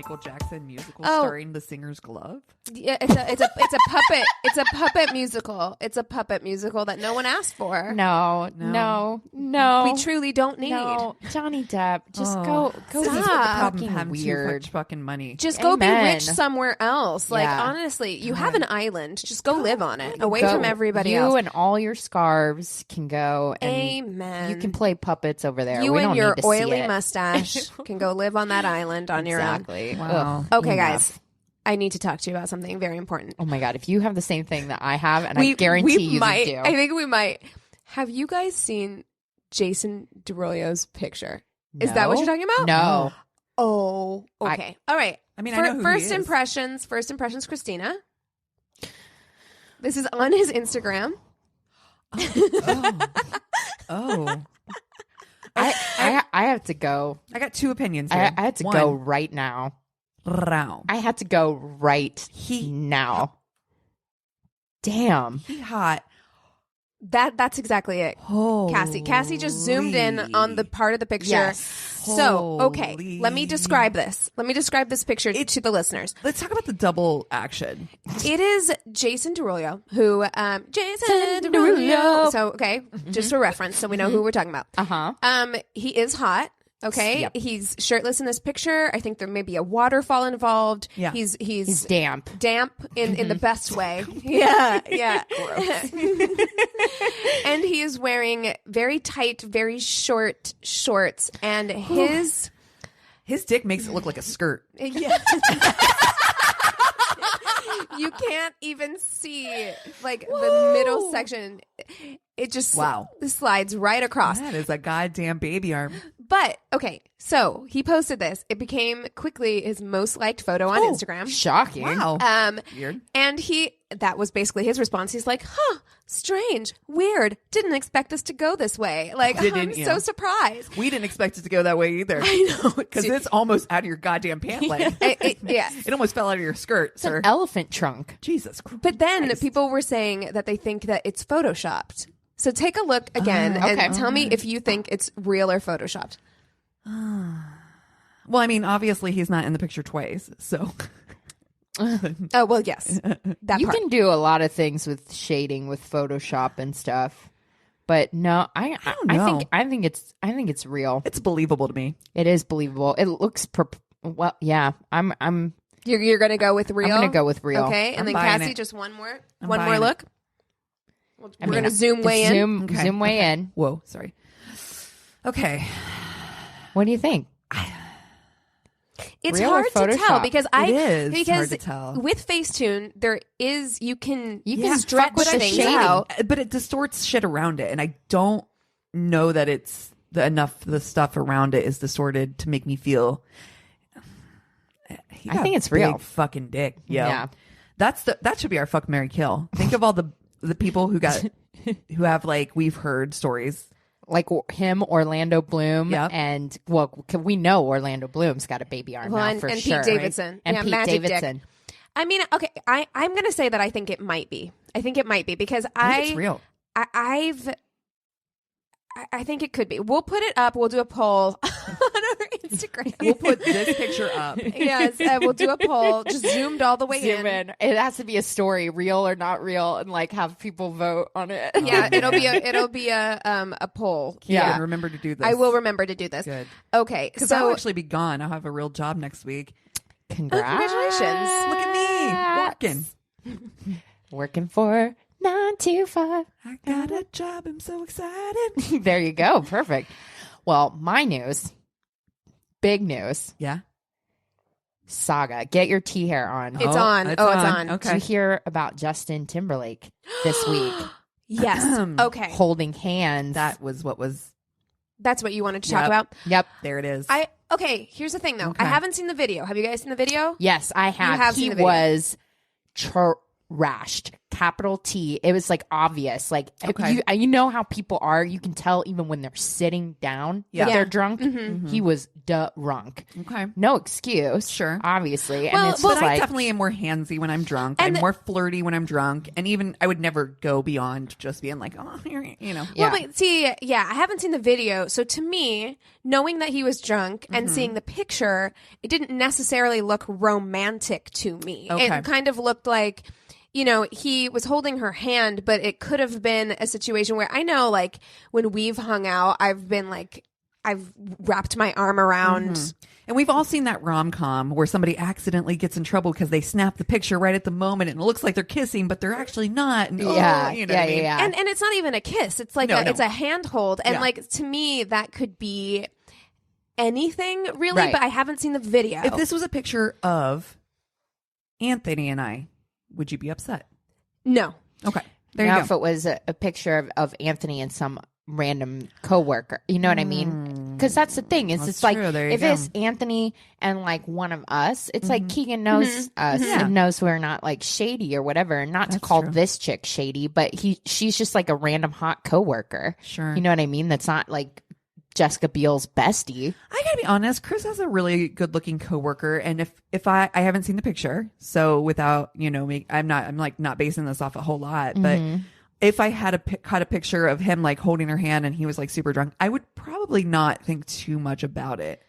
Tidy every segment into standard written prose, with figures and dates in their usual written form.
Michael Jackson musical starring the singer's glove? Yeah, it's a puppet. It's a puppet musical. It's a puppet musical that no one asked for. No. We truly don't need. No, Johnny Depp, just go. This is what the problem having weird. too much fucking money. Just go Amen. be rich somewhere else. Like, Yeah. honestly, you have an island. Just go live on it, away from everybody else. You and all your scarves can go. And Amen. You can play puppets over there. You we and don't your need to oily see it. mustache can go live on that island on your own. Exactly. Wow. Okay, Enough. guys. I need to talk to you about something very important. Oh my God. If you have the same thing that I have, and I guarantee you might. do. I think we might. Have you guys seen Jason Derulo's picture? Is that what you're talking about? No. Oh, okay. All right. I mean, I know who he is. First impressions, Christina. This is on his Instagram. Oh. I have to go. I got two opinions here. I had to go right now. I had to go right now. Damn. He hot. That's exactly it. Cassie just zoomed in on the part of the picture. Yes. So, okay, let me describe this. Let me describe this picture to the listeners. Let's talk about the double action. It is Jason Derulo, who Jason Derulo. So, okay, just for reference, so we know who we're talking about. He is hot. Okay, Yep. He's shirtless in this picture. I think there may be a waterfall involved. Yeah. He's damp in the best way. Yeah. And he is wearing very tight, very short shorts, and his dick makes it look like a skirt. yeah. You can't even see like the middle section. It just slides right across. That is a goddamn baby arm. But okay, so he posted this. It became quickly his most liked photo on Instagram. Shocking. Wow. Weird. And that was basically his response. He's like, strange, weird. Didn't expect us to go this way. Like, I'm so surprised. We didn't expect it to go that way either. I know. Because it's almost out of your goddamn pant leg. It almost fell out of your skirt, sir. An elephant trunk. Jesus Christ. But then people were saying that they think that it's photoshopped. So take a look again and tell me if you think it's real or photoshopped. Well, I mean, obviously he's not in the picture twice, so. Oh, well, yes. That You part. can do a lot of things with shading with Photoshop and stuff. But no, I think it's real. It's believable to me. It is believable. It looks well, yeah. I'm You're going to go with real? I'm going to go with real. Okay, and I'm then buying Cassie, it. just one more buying look. We're going to zoom way in. Zoom way in. Whoa, sorry. Okay. What do you think? It's Real or hard to tell Photoshop? because hard to tell. with Facetune there is you can stretch things out, but it distorts shit around it, and I don't know that it's the stuff around it is distorted to make me feel. I think it's real. Big fucking dick. Yeah. That should be our fuck, marry, kill. Think of all the people who have like we've heard stories. Like him, Orlando Bloom, and we know Orlando Bloom's got a baby arm now for and sure. Pete Davidson, right? And Pete Magic Davidson. Dick. I mean, okay, I'm going to say that I think it might be. I think it might be because I think it's real. I think it could be. We'll put it up. We'll do a poll on our Instagram. We'll put this picture up. Yes, we'll do a poll, just zoomed all the way in. It has to be a story, real or not real, and like have people vote on it. Yeah, it'll be a poll. Yeah, remember to do this. I will remember to do this. Good. Okay, because so I'll actually be gone. I'll have a real job next week. Congratulations! Look at me working for 9 to 5. I got a job. I'm so excited. There you go. Perfect. Well, my news, big news. Yeah. Saga. Get your tea hair on. It's on. It's on. Okay. Did you hear about Justin Timberlake this week? Yes. Okay. Holding hands. That was what was. That's what you wanted to talk about? Yep. There it is. Okay, here's the thing, though. Okay. I haven't seen the video. Have you guys seen the video? Yes, I have. You have he seen the video. was rashed, capital T. It was like obvious. Like, Okay. you know how people are. You can tell even when they're sitting down that they're drunk. He was drunk. Okay. No excuse. Sure. Obviously. Well, and it's but just I like, definitely am more handsy when I'm drunk. I'm more flirty when I'm drunk. And even I would never go beyond just being like, oh, you know. Well, but see, I haven't seen the video. So to me, knowing that he was drunk and seeing the picture, it didn't necessarily look romantic to me. Okay. It kind of looked like, you know, he was holding her hand, but it could have been a situation where I know, like, when we've hung out, I've been like, I've wrapped my arm around. And we've all seen that rom-com where somebody accidentally gets in trouble because they snap the picture right at the moment and it looks like they're kissing, but they're actually not. And, you know what I mean? And it's not even a kiss. It's like it's a handhold. And like, to me, that could be anything really, Right. but I haven't seen the video. If this was a picture of Anthony and I, would you be upset? No. Okay. There now you if go. it was a picture of Anthony and some random coworker, you know what I mean? Because that's the thing. It's That's just like true. There you if go. it's Anthony and like one of us, it's like Keegan knows us Yeah. and knows we're not like shady or whatever. And not to call true. this chick shady, but she's just like a random hot coworker. Sure. You know what I mean? That's not like Jessica Biel's bestie. I gotta be honest, Chris has a really good looking coworker, and if I haven't seen the picture, so without I'm not basing this off a whole lot, but if I had caught a picture of him like holding her hand and he was like super drunk, I would probably not think too much about it.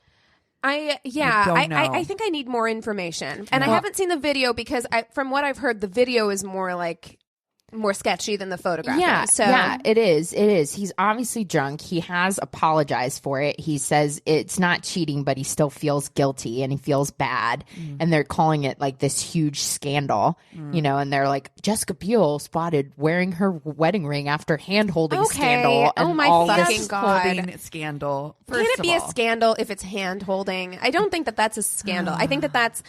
I don't know. I think I need more information, and I haven't seen the video because from what I've heard, the video is more sketchy than the photograph. Yeah, it is. He's obviously drunk. He has apologized for it. He says it's not cheating, but he still feels guilty and he feels bad. And they're calling it like this huge scandal, you know, and they're like, Jessica Biel spotted wearing her wedding ring after hand-holding scandal. And Oh my all fucking this. God. Holding scandal. Can it be a scandal if it's hand holding? I don't think that that's a scandal. I think that that's,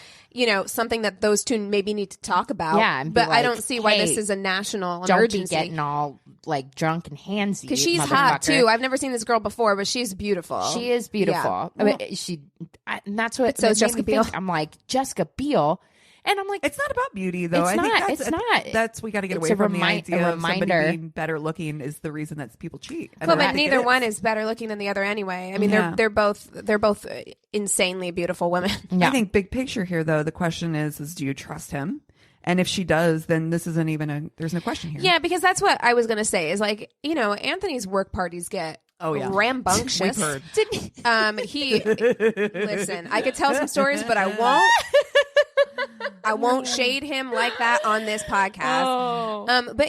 something that those two maybe need to talk about. Yeah, and be but I like, don't see why hey, this is a national Don't emergency. be getting all like drunk and handsy. Because she's hot motherfucker. too. I've never seen this girl before, but she's beautiful. She is beautiful. Yeah. I mean, and that's what. So that is made Jessica me think. Biel. I'm like Jessica Biel, and I'm like, It's not about beauty, though. It's I not. think It's not. That's we got to get It's away a from the idea a of somebody reminder. being better looking is the reason that people cheat. I Well, don't but think neither it one is. is better looking than the other anyway. I mean, Yeah. they're both insanely beautiful women. Yeah. I think big picture here, though, the question is do you trust him? And if she does, then this isn't even there's no question here. Yeah, because that's what I was going to say is like, Anthony's work parties get rambunctious. We've heard. Listen, I could tell some stories, but I won't shade him like that on this podcast. But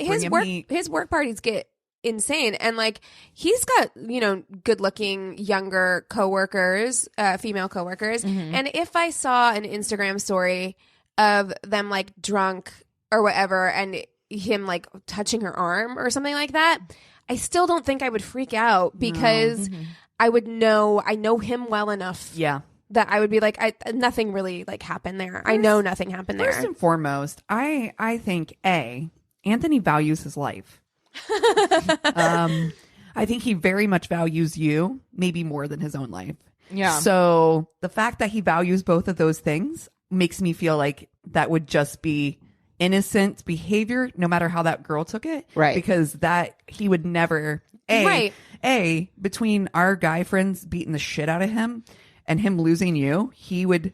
his work parties get insane, and like he's got good looking younger coworkers, female coworkers, and if I saw an Instagram story of them like drunk or whatever and him like touching her arm or something like that, I still don't think I would freak out because I know him well enough that I would be like, nothing really like happened there. I know nothing happened there. First and foremost, I think Anthony values his life. I think he very much values you, maybe more than his own life. Yeah. So the fact that he values both of those things makes me feel like that would just be innocent behavior, no matter how that girl took it. Right. Because that he would never between our guy friends beating the shit out of him and him losing you, he would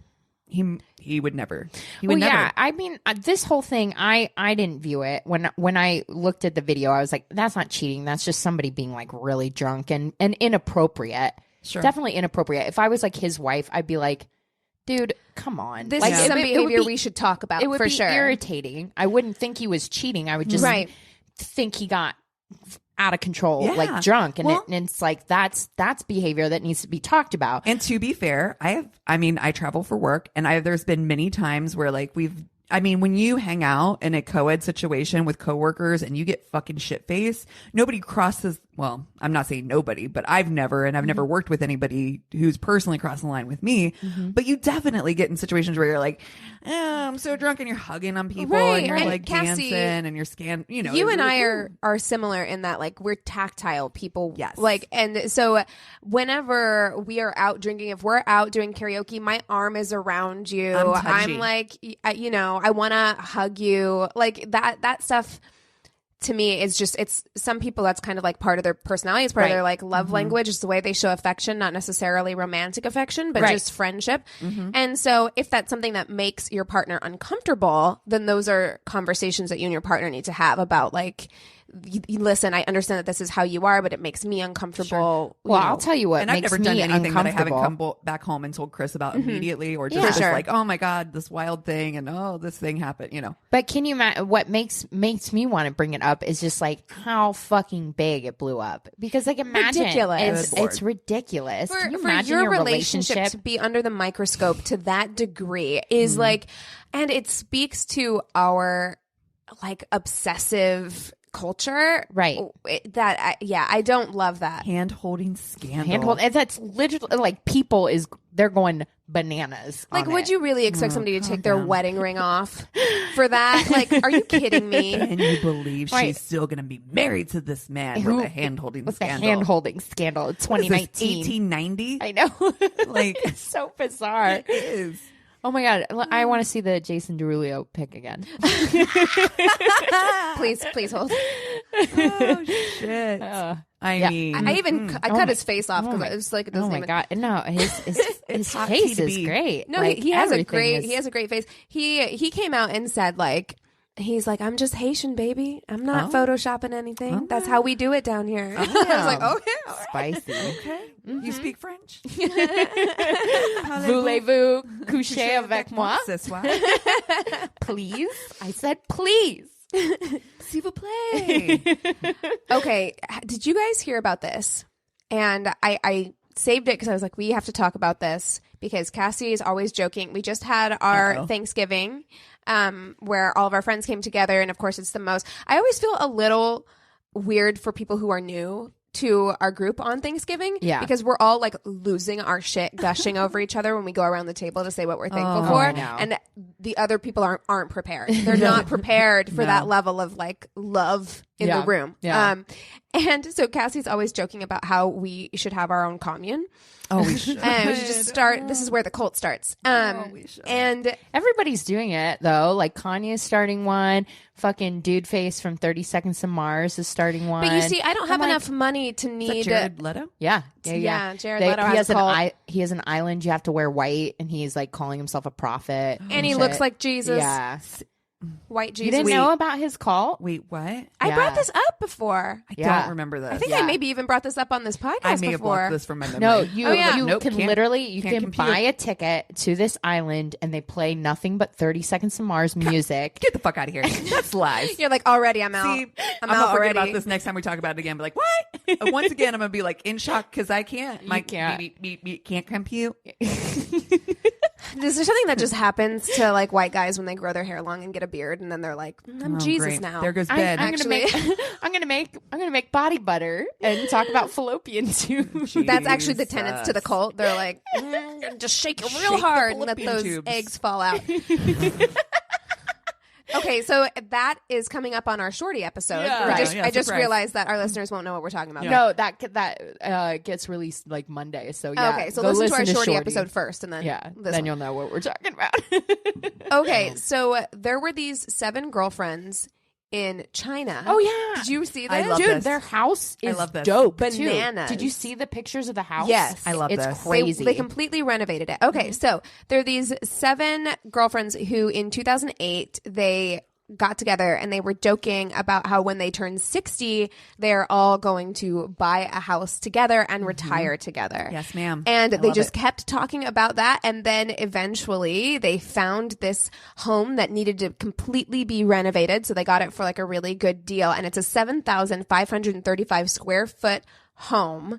never. Yeah, I mean, this whole thing, I didn't view it when I looked at the video. I was like, that's not cheating. That's just somebody being like really drunk and inappropriate. Sure. Definitely inappropriate. If I was like his wife, I'd be like, dude, come on. This like, is some behavior we should talk about. It would for be sure. irritating. I wouldn't think he was cheating. I would just think he got out of control, like drunk, and, and it's like that's behavior that needs to be talked about. And to be fair, I travel for work, and there's been many times where like when you hang out in a co-ed situation with coworkers and you get fucking shit-faced, nobody crosses well, I'm not saying nobody, but I've never worked with anybody who's personally crossed the line with me. But you definitely get in situations where you're like, I'm so drunk, and you're hugging on people, and you're like Cassie, dancing, and you're you and I are similar in that, like, we're tactile people. Yes. Like, and so whenever we are out drinking, if we're out doing karaoke, my arm is around you. I'm like, I want to hug you. Like that stuff. To me, it's some people that's kind of like part of their personality. It's part of their like love language. It's the way they show affection, not necessarily romantic affection, but just friendship. And so if that's something that makes your partner uncomfortable, then those are conversations that you and your partner need to have about, like, listen, I understand that this is how you are, but it makes me uncomfortable. Sure. Well, I'll tell you what, and I've never done anything that I haven't come back home and told Chris about immediately, or just like, oh my God, this wild thing, and oh, this thing happened, But can you imagine what makes me want to bring it up is just like how fucking big it blew up, because like imagine it's ridiculous. Can you imagine your relationship to be under the microscope to that degree is like, and it speaks to our like obsessive culture, right? I don't love that hand-holding scandal. That's literally like they're going bananas. Like, would you really expect somebody to take their wedding ring off for that? Like, are you kidding me? And you believe she's still going to be married to this man with a hand-holding scandal? The hand-holding scandal. 2019, 1890. I know. Like, it's so bizarre. It is. Oh my God. I want to see the Jason Derulo pic again. Please hold. Oh, shit. I mean, I cut his face off because it was like, it doesn't oh my God. No, his face is great. No, like, he has a great face. He came out and said, like, he's like, I'm just Haitian, baby. I'm not photoshopping anything. Oh. That's how we do it down here. Oh. I was like, okay, all right. Spicy. Okay. You speak French? Voulez-vous coucher avec moi? Ce soir? Please? I said please. S'il vous plaît. Okay. Did you guys hear about this? And I saved it because I was like, we have to talk about this because Cassie is always joking. We just had our Thanksgiving where all of our friends came together. And of course, it's the most. I always feel a little weird for people who are new to our group on Thanksgiving. Yeah. Because we're all like losing our shit, gushing over each other when we go around the table to say what we're thankful for. And the other people aren't prepared. They're not prepared for that level of like love in the room. Yeah. And so Cassie's always joking about how we should have our own commune. Oh, we should. And we should just start. This is where the cult starts. We should. And everybody's doing it though. Like Kanye's starting one. Fucking Dude Face from 30 Seconds to Mars is starting one. But you see, I don't have enough money to need. Is that Jared Leto? Yeah. Jared Leto he has an island. You have to wear white, and he's like calling himself a prophet. And he looks like Jesus. Yeah. White Jesus. You didn't know about his cult? Wait, what? I brought this up before. I don't remember this. I think I maybe even brought this up on this podcast I may have before. blocked this from my memory. No, you Nope, can buy a ticket to this island and they play nothing but 30 Seconds to Mars music. Get the fuck out of here. That's lies. You're like, already, I'm out. See, I'm out out forget already. about this next time we talk about it again. Be like, what? Once again, I'm going to be like in shock because I can't. Can't compute. Is there something that just happens to like white guys when they grow their hair long and get a beard and then they're like, I'm Jesus great. now. There goes Ben. I'm gonna make body butter and talk about fallopian tubes. That's actually the tenets to the cult. They're like, just shake it real hard and let those eggs fall out. Okay, so that is coming up on our shorty episode. Yeah. I just realized that our listeners won't know what we're talking about. No, that gets released like Monday. So yeah. Okay, so listen to our shorty episode first, and then then you'll know what we're talking about. Okay, so there were these 7 girlfriends in China. Oh yeah, did you see this? I love Dude, this. their house is I love this. dope. Bananas. Too. Did you see the pictures of the house? Yes, I love it's this. crazy. They completely renovated it. Okay, so there are these 7 girlfriends who in 2008 they got together and they were joking about how when they turn 60 they're all going to buy a house together and retire together. Yes, ma'am. And they just kept talking about that, and then eventually they found this home that needed to completely be renovated, so they got it for like a really good deal, and it's a 7,535 square foot home,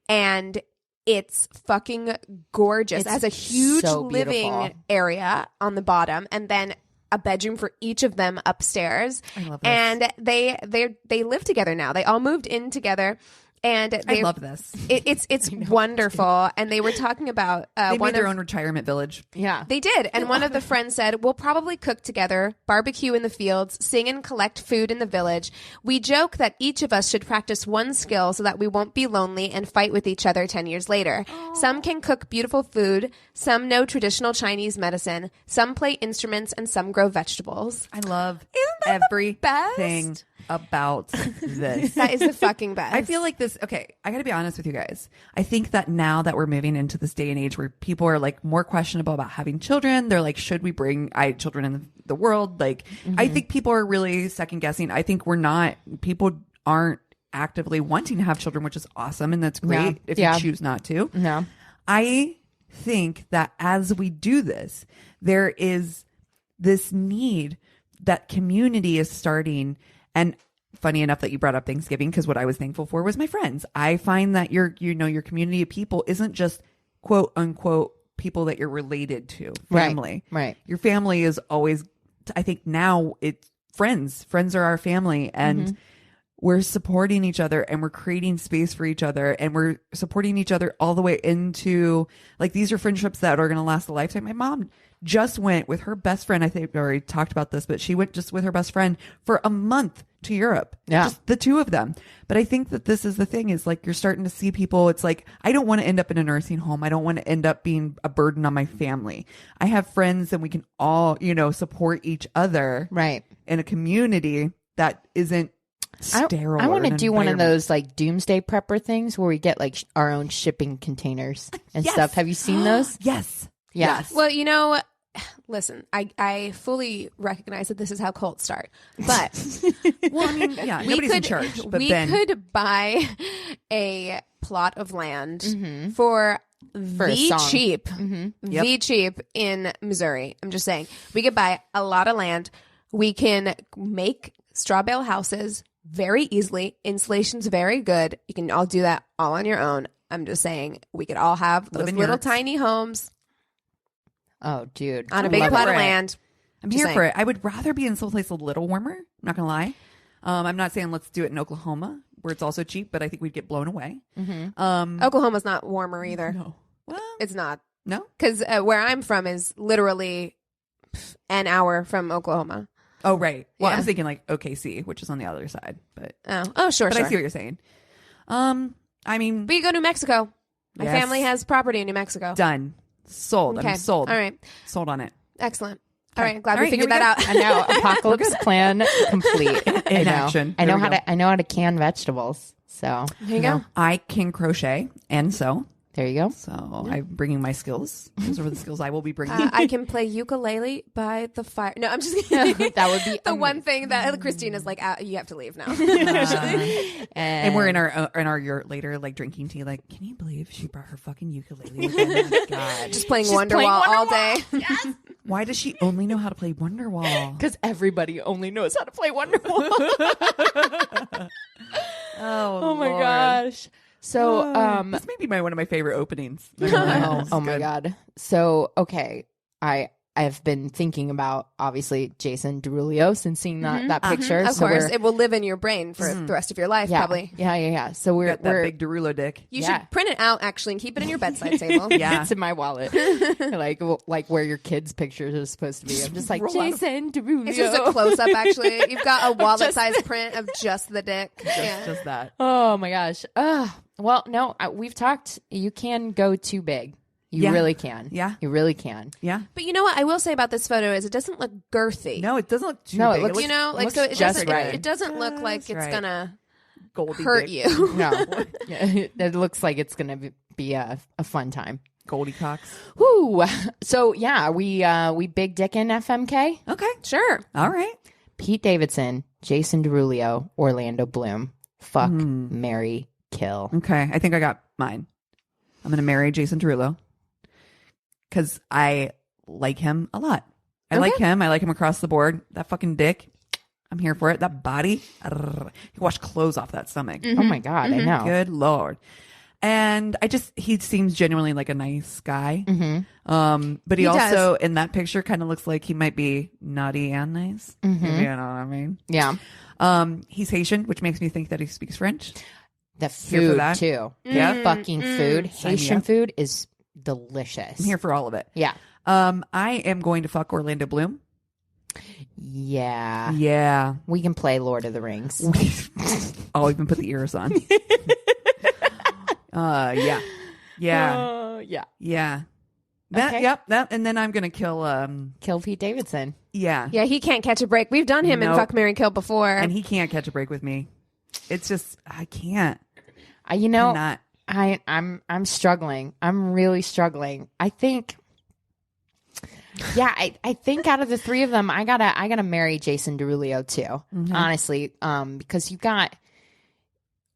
and it's fucking gorgeous. It has a huge living area on the bottom, and then a bedroom for each of them upstairs. I love this. And they live together now. They all moved in together. And I love this. It's wonderful. And they were talking about they made their own retirement village. Yeah, they did. And one of the friends said, "We'll probably cook together, barbecue in the fields, sing and collect food in the village. We joke that each of us should practice one skill so that we won't be lonely and fight with each other 10 years later. Some can cook beautiful food, some know traditional Chinese medicine, some play instruments, and some grow vegetables." I love everything about this. That is the fucking best. I feel like this. Okay, I got to be honest with you guys. I think that now that we're moving into this day and age where people are like more questionable about having children, they're like, should we bring children in the world? Like, I think people are really second guessing. I think people aren't actively wanting to have children, which is awesome. And that's great if you choose not to. No, I think that as we do this, there is this need that community is starting. And funny enough that you brought up Thanksgiving, because what I was thankful for was my friends. I find that your community of people isn't just quote unquote people that you're related to, family. Right. Your family is always, I think now it's friends. Friends are our family, and we're supporting each other, and we're creating space for each other, and we're supporting each other all the way into, like, these are friendships that are going to last a lifetime. My mom just went with her best friend. I think I already talked about this, but she went just with her best friend for a month to Europe. Yeah. Just the two of them. But I think that this is the thing, is like, you're starting to see people. It's like, I don't want to end up in a nursing home. I don't want to end up being a burden on my family. I have friends, and we can all, support each other. Right. In a community that isn't sterile. I want to do one of those like doomsday prepper things where we get like our own shipping containers and stuff. Have you seen those? Yes. Yeah. Yes. Well, listen, I fully recognize that this is how cults start, but well, I mean, yeah, nobody's in charge. But we could buy a plot of land for the cheap, the cheap in Missouri. I'm just saying, we could buy a lot of land. We can make straw bale houses very easily. Insulation's very good. You can all do that all on your own. I'm just saying, we could all have those little tiny homes. Oh, dude. On a big plot of land. I'm here for it. I would rather be in someplace a little warmer. I'm not going to lie. I'm not saying let's do it in Oklahoma, where it's also cheap, but I think we'd get blown away. Oklahoma's not warmer either. No. Well, it's not. No? Because where I'm from is literally an hour from Oklahoma. Oh, right. Well, I'm thinking like OKC, which is on the other side. But sure. But I see what you're saying. I mean, we go to New Mexico. My family has property in New Mexico. Done. Sold. Okay. I'm sold. All right. Sold on it. Excellent. All right. Glad we figured that out. I know. Apocalypse plan complete. In action. I know how to can vegetables. So there you go. I can crochet and sew. There you go. So I'm bringing my skills. Those are the skills I will be bringing. I can play ukulele by the fire. No, I'm just kidding. That would be the one thing that Christina's like, you have to leave now. And we're in our yurt later, like drinking tea. Like, can you believe she brought her fucking ukulele? Oh my God. Just playing Wonderwall all day. Yes. Why does she only know how to play Wonderwall? Because everybody only knows how to play Wonderwall. Oh my gosh. So this may be one of my favorite openings. Oh my God. So okay, I've been thinking about obviously Jason Derulo since seeing that picture. Of course, it will live in your brain for the rest of your life, probably. Yeah. So we're that big Derulo dick. You should print it out actually and keep it in your bedside table. Yeah, it's in my wallet, like where your kids' pictures are supposed to be. I'm just like Jason Derulo. It's just a close up. Actually, you've got a wallet size print of just the dick. Just that. Oh my gosh. Well, no, we've talked. You can go too big. You really can. Yeah. You really can. Yeah. But you know what I will say about this photo is it doesn't look girthy. No, it doesn't look too big. It looks, so it doesn't, right. it doesn't look like it's gonna Goldie hurt dick. you. No. It looks like it's going to be a fun time. Goldie Cox. Whoo. So yeah, we big dick in FMK. Okay. Sure. All right. Pete Davidson, Jason Derulo, Orlando Bloom. Fuck, marry, kill. Okay. I think I got mine. I'm going to marry Jason Derulo because I like him a lot. I like him. I like him across the board. That fucking dick. I'm here for it. That body. He washed clothes off that stomach. Oh my God. I know. Good Lord. And he seems genuinely like a nice guy. But he also, in that picture, kind of looks like he might be naughty and nice. You know what I mean? Yeah. He's Haitian, which makes me think that he speaks French. The food too. Yeah. Fucking food. Haitian food is delicious. I'm here for all of it. Yeah. I am going to fuck Orlando Bloom. Yeah. Yeah. We can play Lord of the Rings. I'll even put the ears on. Yeah. Yeah. Yeah. That, Okay. Yep. That, and then I'm going to Kill Pete Davidson. Yeah. Yeah, he can't catch a break. We've done him in Fuck, Marry, Kill before. And he can't catch a break with me. It's just, I can't. You know, I'm I'm struggling. I'm really struggling. I think, I think out of the three of them, I gotta marry Jason Derulo too. Honestly, because you got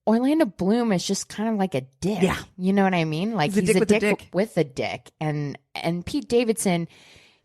Orlando Bloom is just kind of like a dick. Yeah. You know what I mean? Like he's a dick with a dick, and Pete Davidson.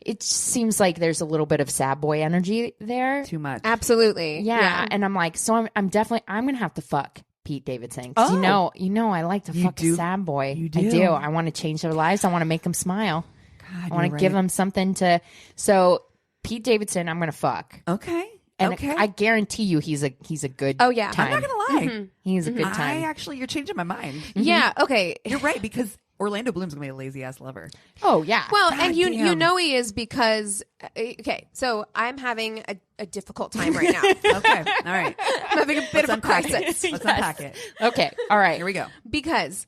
It seems like there's a little bit of sad boy energy there. too much. Absolutely. Yeah. And I'm like, so I'm definitely I'm gonna have to fuck Pete Davidson. 'Cause you know, I like to fuck a sad boy. You do. I do. I want to change their lives. I want to make them smile. God, I want to give them something to. So Pete Davidson, I'm gonna fuck. Okay. And okay. I guarantee you, he's a good. Oh, yeah. time. I'm not going to lie. He's a good time. You're changing my mind. Yeah. Okay. You're right, because Orlando Bloom's going to be a lazy ass lover. Oh yeah. Well, God and you damn. know he is because okay, so I'm having a difficult time right now. Okay. All right. I'm having a bit of a crisis Let's unpack it. Okay. All right. Here we go. because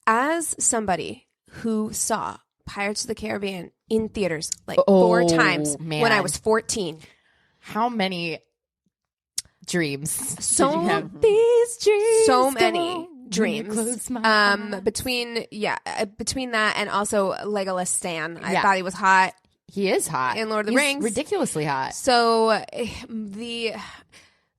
as somebody who saw Pirates of the Caribbean in theaters like 4 times man. when I was 14. How many dreams? So did you have? These dreams. So go many when you dreams. close my eyes. Between that and also Legolas Stan. I Yeah. thought he was hot. He is hot In Lord of the He's Rings. ridiculously hot. So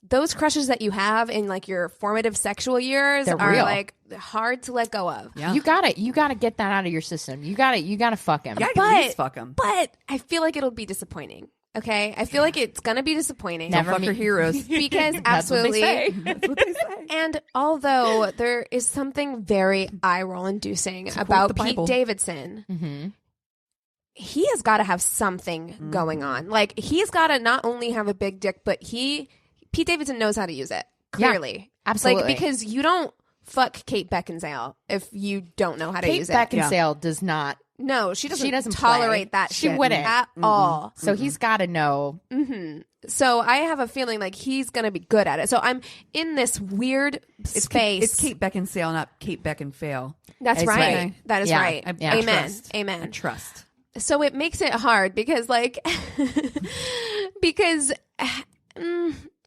those crushes that you have in like your formative sexual years They're are real. like hard to let go of. Yeah. You gotta get that out of your system. You gotta fuck him. Yeah, I can But- at least fuck him. But I feel like it'll be disappointing. Okay, I feel like it's gonna be disappointing. Don't Never fuck me- your heroes. Because That's what they absolutely. say. That's what they say. And although there is something very eye roll inducing quote about the Pete Bible. Davidson, Mm-hmm. he has got to have something going on. Like he's got to not only have a big dick, but Pete Davidson knows how to use it. Clearly, absolutely. Like because you don't fuck Kate Beckinsale if you don't know how to Kate use it. Beckinsale does not. No, she doesn't doesn't tolerate play. that. She shit wouldn't. at all. So he's got to know. So I have a feeling like he's going to be good at it. So I'm in this weird space. It's Kate Beckinsale, not Kate Beckinfail. That's It's right. right. That is Yeah. right. I Amen. trust. Amen. I trust. So it makes it hard because because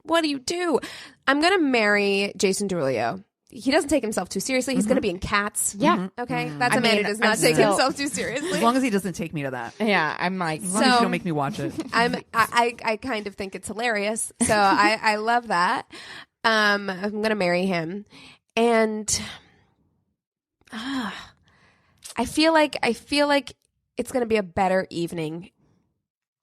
what do you do? I'm going to marry Jason Derulo. He doesn't take himself too seriously. He's going to be in Cats. Yeah. Okay. That's I a man who mean, does not I'm take still- himself too seriously. As long as he doesn't take me to that. Yeah. I'm like. As long as you So- don't make me watch it. I kind of think it's hilarious. So I love that. I'm going to marry him. And I feel like it's going to be a better evening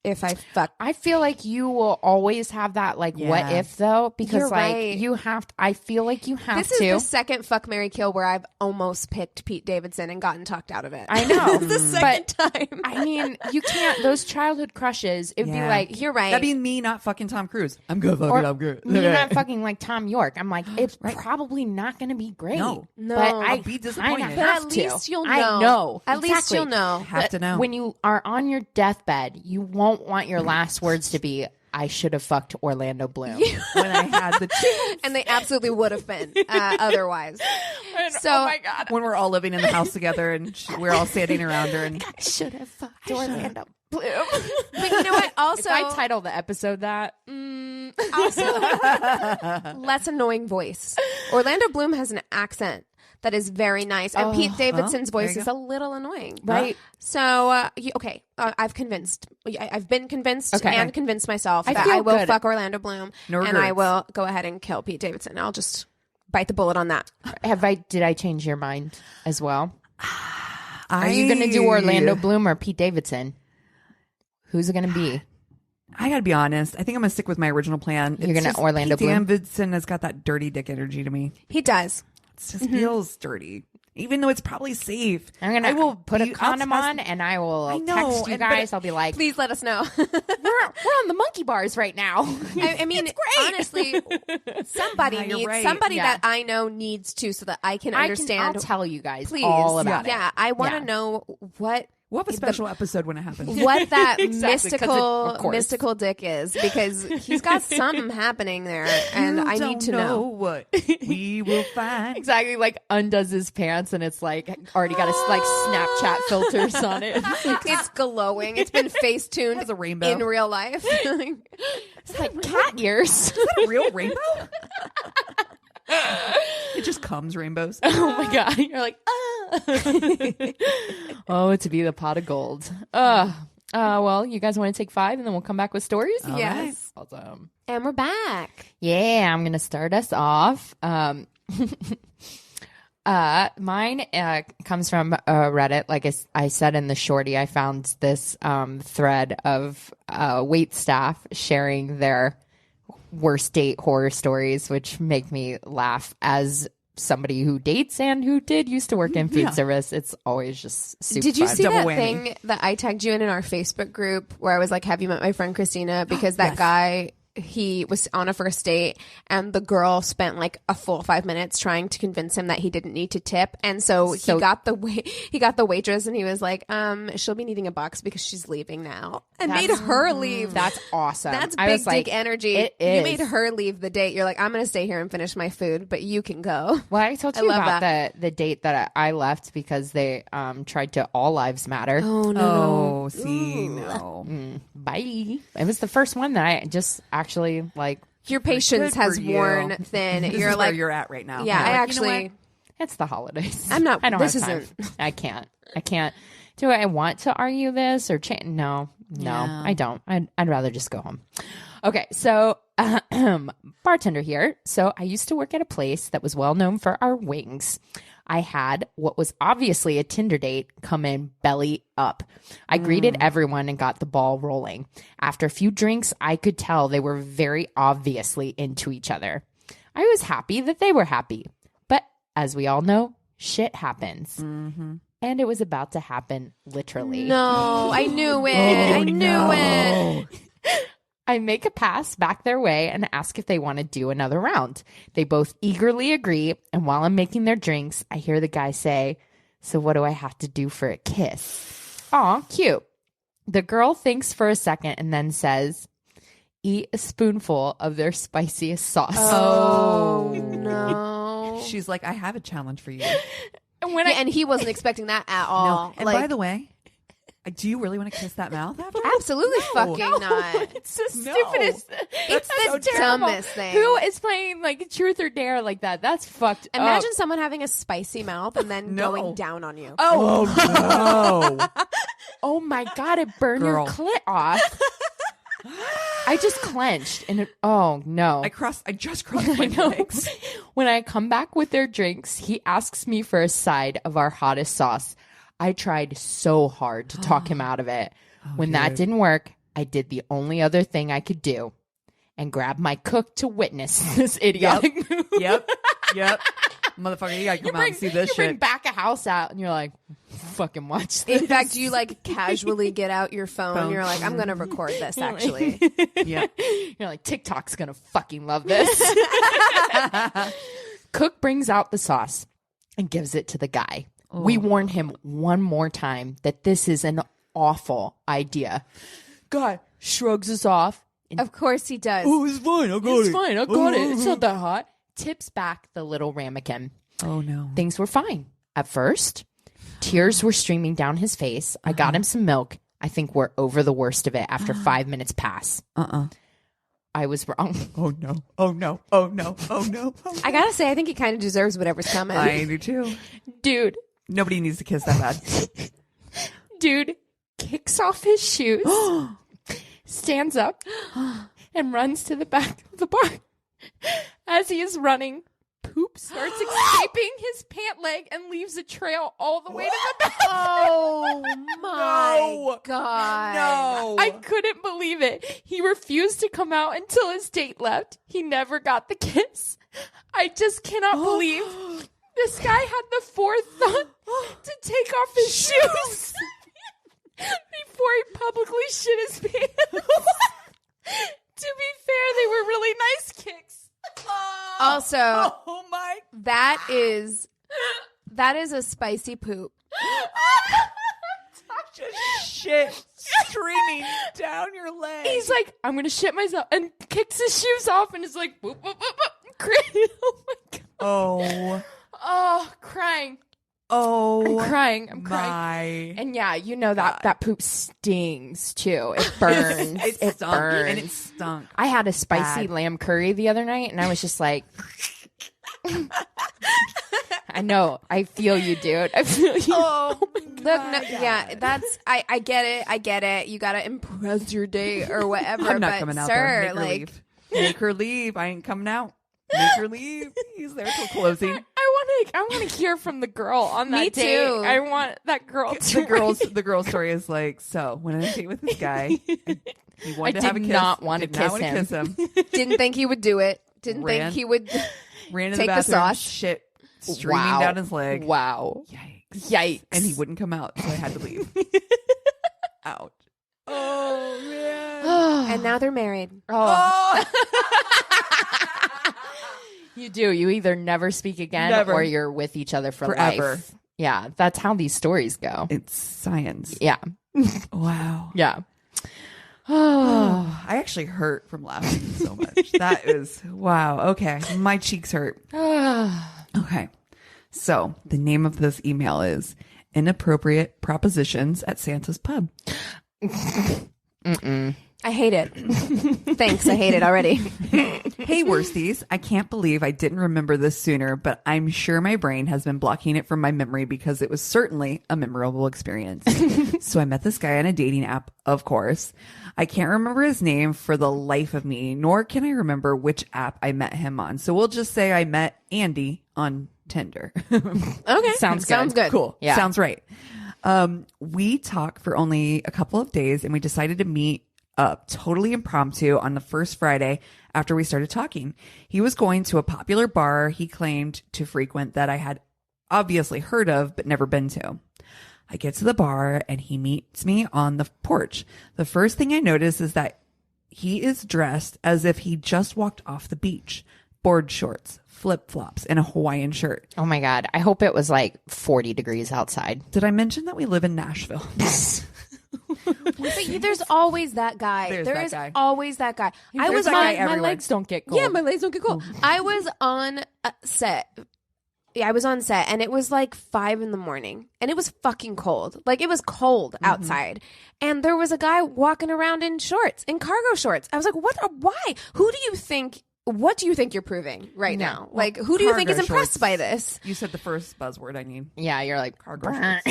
if I fuck. I feel like you will always have that what Yeah. if though, because You're right. you have to, I feel like you have This is to. the second fuck, marry, kill where I've almost picked Pete Davidson and gotten talked out of it. I know. It's the second time. I mean, you can't, those childhood crushes, it'd be Yeah. like, You're right. That'd be me not fucking Tom Cruise. I'm good, fucking, I'm good. me not fucking like Tom York. I'm like, it's probably not going to be great. No. No. But I'll I be disappointed. kinda But at have to. least you'll know. I know. At least Exactly. you'll know. Have to know. When you are on your deathbed, you won't want your last words to be, I should have fucked Orlando Bloom. when I had the chance. And they absolutely would have been otherwise. So, oh my God. When we're all living in the house together and we're all standing around her and I should have fucked Orlando Bloom. but you know what? Also, If I title the episode that, also less annoying voice. Orlando Bloom has an accent that is very nice, and Pete Davidson's voice you is a little annoying. right? So, I've been convinced Okay. and convinced myself I that feel I will good. fuck Orlando Bloom, No and I regrets. will go ahead and kill Pete Davidson. I'll just bite the bullet on that. Did I change your mind as well? Are you going to do Orlando Bloom or Pete Davidson? Who's it going to be? I gotta be honest. I think I'm gonna stick with my original plan. You're gonna Orlando Pete Bloom? Davidson has got that dirty dick energy to me. He does. It just feels dirty. even though it's probably safe. I will put a condom on, and I will text you guys. I'll be like, please let us know. we're on the monkey bars right now. I mean, honestly, somebody that I know needs to, so that I can understand. I'll tell you guys please. all about it. Yeah, I want to know what. We'll have a special episode when it happens. What that mystical dick is, because he's got something happening there, and I need to know what we will find. Exactly, like undoes his pants, and it's like already got like Snapchat filters on it. It's glowing. It's been face tuned as a rainbow in real life. It's like cat ears. Is that a real rainbow? It just comes rainbows. Oh my god! You're like, oh, to be the pot of gold. Well, you guys want to take 5, and then we'll come back with stories. Yes. Right. Awesome. And we're back. Yeah, I'm gonna start us off. Mine comes from Reddit. Like I said in the shorty, I found this thread of wait staff sharing their worst date horror stories, which make me laugh as somebody who dates and who did used to work in food service. It's always just super Did you fun. see that thing that I tagged you in our Facebook group where I was like, have you met my friend Christina? Because that guy, he was on a first date, and the girl spent like a full 5 minutes trying to convince him that he didn't need to tip, and so he got the waitress, and he was like, she'll be needing a box because she's leaving now, and made her leave. That's awesome. That's big dick energy. It is. You made her leave the date. You're like, I'm gonna stay here and finish my food, but you can go. Well, I told you about the date that I left because they tried to all lives matter. Oh no! Oh, see, no. Bye. It was the first one that I just actually like. Your patience has worn thin. You're like where you're at right now. Yeah, I like, actually. You know, it's the holidays. I'm not. I don't this have time. isn't. I can't. Do I want to argue this or change? No, I don't. I'd rather just go home. Okay, so bartender here. So I used to work at a place that was well known for our wings. I had what was obviously a Tinder date come in belly up. I greeted everyone and got the ball rolling. After a few drinks, I could tell they were very obviously into each other. I was happy that they were happy. But as we all know, shit happens. Mm-hmm. And it was about to happen literally. No, I knew it. I knew it. I make a pass back their way and ask if they want to do another round. They both eagerly agree, and while I'm making their drinks, I hear the guy say, "So what do I have to do for a kiss?" Aw, cute. The girl thinks for a second and then says, "Eat a spoonful of their spiciest sauce." Oh, no. She's like, I have a challenge for you. And he wasn't expecting that at all. No. And by the way, do you really want to kiss that mouth afterwards? Absolutely fucking not. It's the stupidest. It's the dumbest thing. Who is playing like truth or dare like that? That's fucked up. Imagine someone having a spicy mouth and then going down on you. Oh no. Oh my God, it burned your clit off. I just clenched and oh no. I just crossed my legs. When I come back with their drinks, he asks me for a side of our hottest sauce. I tried so hard to talk him out of it. When that didn't work, I did the only other thing I could do and grab my cook to witness this idiotic move. Yep. Motherfucker, you gotta come out and see this shit. You bring back a house out and you're like, fucking watch this. In fact, you like casually get out your phone. You're like, I'm going to record this actually. Yeah. You're like, TikTok's going to fucking love this. Cook brings out the sauce and gives it to the guy. Oh. We warn him one more time that this is an awful idea. Guy shrugs us off. Of course he does. Oh, it's fine. I got it. It's not that hot. Tips back the little ramekin. Oh, no. Things were fine. At first, tears were streaming down his face. I got him some milk. I think we're over the worst of it after 5 minutes pass. I was wrong. Oh, no. Oh, no. Oh, no. Oh, no. Oh, I gotta say, I think he kind of deserves whatever's coming. I do too. Dude. Nobody needs to kiss that bad. Dude kicks off his shoes, stands up, and runs to the back of the bar. As he is running, poop starts escaping his pant leg and leaves a trail all the way to the back. Oh my God. No. I couldn't believe it. He refused to come out until his date left. He never got the kiss. I just cannot believe This guy had the forethought to take off his shoes before he publicly shit his pants. To be fair, they were really nice kicks. Also, oh my, that is a spicy poop. Just shit streaming down your leg. He's like, I'm gonna shit myself, and kicks his shoes off, and is like, whoop, whoop, whoop, whoop. Oh my god. Oh, crying. Oh, I'm crying. And yeah, you know that poop stings too. It burns. it stunk, burns. and it stunk. I had a spicy lamb curry the other night, and I was just like, I know. I feel you, dude. I feel you. Oh, look, no, yeah, that's. I get it. You gotta impress your date or whatever. I'm not but coming out sir, there. Make her leave. I ain't coming out. Make her leave. He's there till closing. I want to hear from the girl on that Me date. Too. I want that girl to the girl's story is like, so when I date with this guy, he wanted to have a kiss. Not want to kiss him. Didn't think he would do it. Didn't think he would ran to take the bathroom, sauce. shit streaming down his leg. Wow. Yikes. And he wouldn't come out, so I had to leave. Ouch. Oh man. And now they're married. Oh. You do. You either never speak again or you're with each other forever. Life. Yeah, that's how these stories go. It's science. Yeah. Wow. Yeah. Oh, I actually hurt from laughing so much. That is, wow. Okay. My cheeks hurt. Okay. So the name of this email is Inappropriate Propositions at Santa's Pub. I hate it. Thanks. I hate it already. Hey, worsties. I can't believe I didn't remember this sooner, but I'm sure my brain has been blocking it from my memory because it was certainly a memorable experience. So I met this guy on a dating app, of course. I can't remember his name for the life of me, nor can I remember which app I met him on. So we'll just say I met Andy on Tinder. Okay. Sounds good. Cool. Yeah. Sounds right. We talked for only a couple of days and we decided to meet up totally impromptu on the first Friday after we started talking. He was going to a popular bar he claimed to frequent that I had obviously heard of but never been to. I get to the bar and he meets me on the porch. The first thing I notice is that he is dressed as if he just walked off the beach. Board shorts, flip-flops, and a Hawaiian shirt. Oh my God. I hope it was like 40 degrees outside. Did I mention that we live in Nashville? But there's always that guy. There is always that guy. My legs don't get cold. Yeah, my legs don't get cold. I was on set. Yeah, I was on set and it was like 5 a.m. and it was fucking cold. Like it was cold outside. And there was a guy walking around in shorts, in cargo shorts. I was like, why? What do you think you're proving right now? Well, like, who do you think is impressed by this? You said the first buzzword I need. Yeah, you're like, cargo shorts.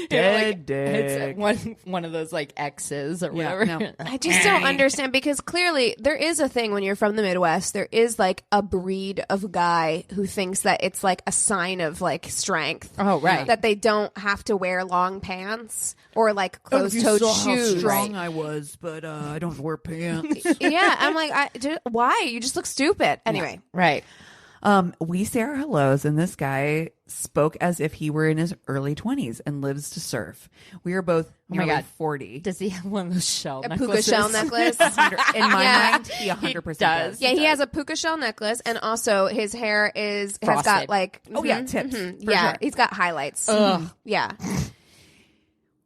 Dead dick. It's one of those like X's or whatever. No. I just don't understand because clearly there is a thing when you're from the Midwest. There is like a breed of guy who thinks that it's like a sign of like strength. Oh, right. That they don't have to wear long pants or like closed-toed shoes. How strong I was, but I don't wear pants. Yeah, I'm like, why? You just look stupid. Anyway. Yeah. Right. We say our hellos, and this guy spoke as if he were in his early 20s and lives to surf. We are both nearly 40. Does he have one of those shell necklaces? Puka shell necklace? In my mind, he 100% does. Yeah, he has a puka shell necklace, and also his hair has got like... tips. Yeah, sure. He's got highlights. Yeah.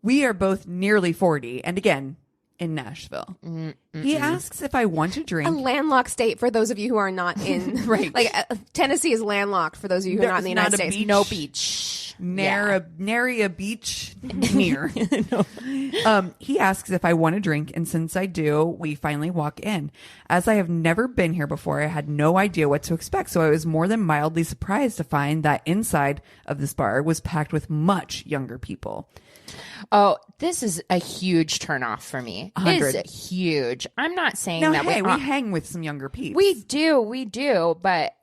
We are both nearly 40, and again, in Nashville. He asks if I want to drink. A landlocked state for those of you who are not in... Right. Like, Tennessee is landlocked for those of you who are not in the United States. Beach. No beach. Nary a beach near. He asks if I want to drink, and since I do, we finally walk in. As I have never been here before, I had no idea what to expect, so I was more than mildly surprised to find that inside of this bar was packed with much younger people. Oh, this is a huge turnoff for me. 100. It's huge. I'm not saying now, that we hang with some younger people. We do, but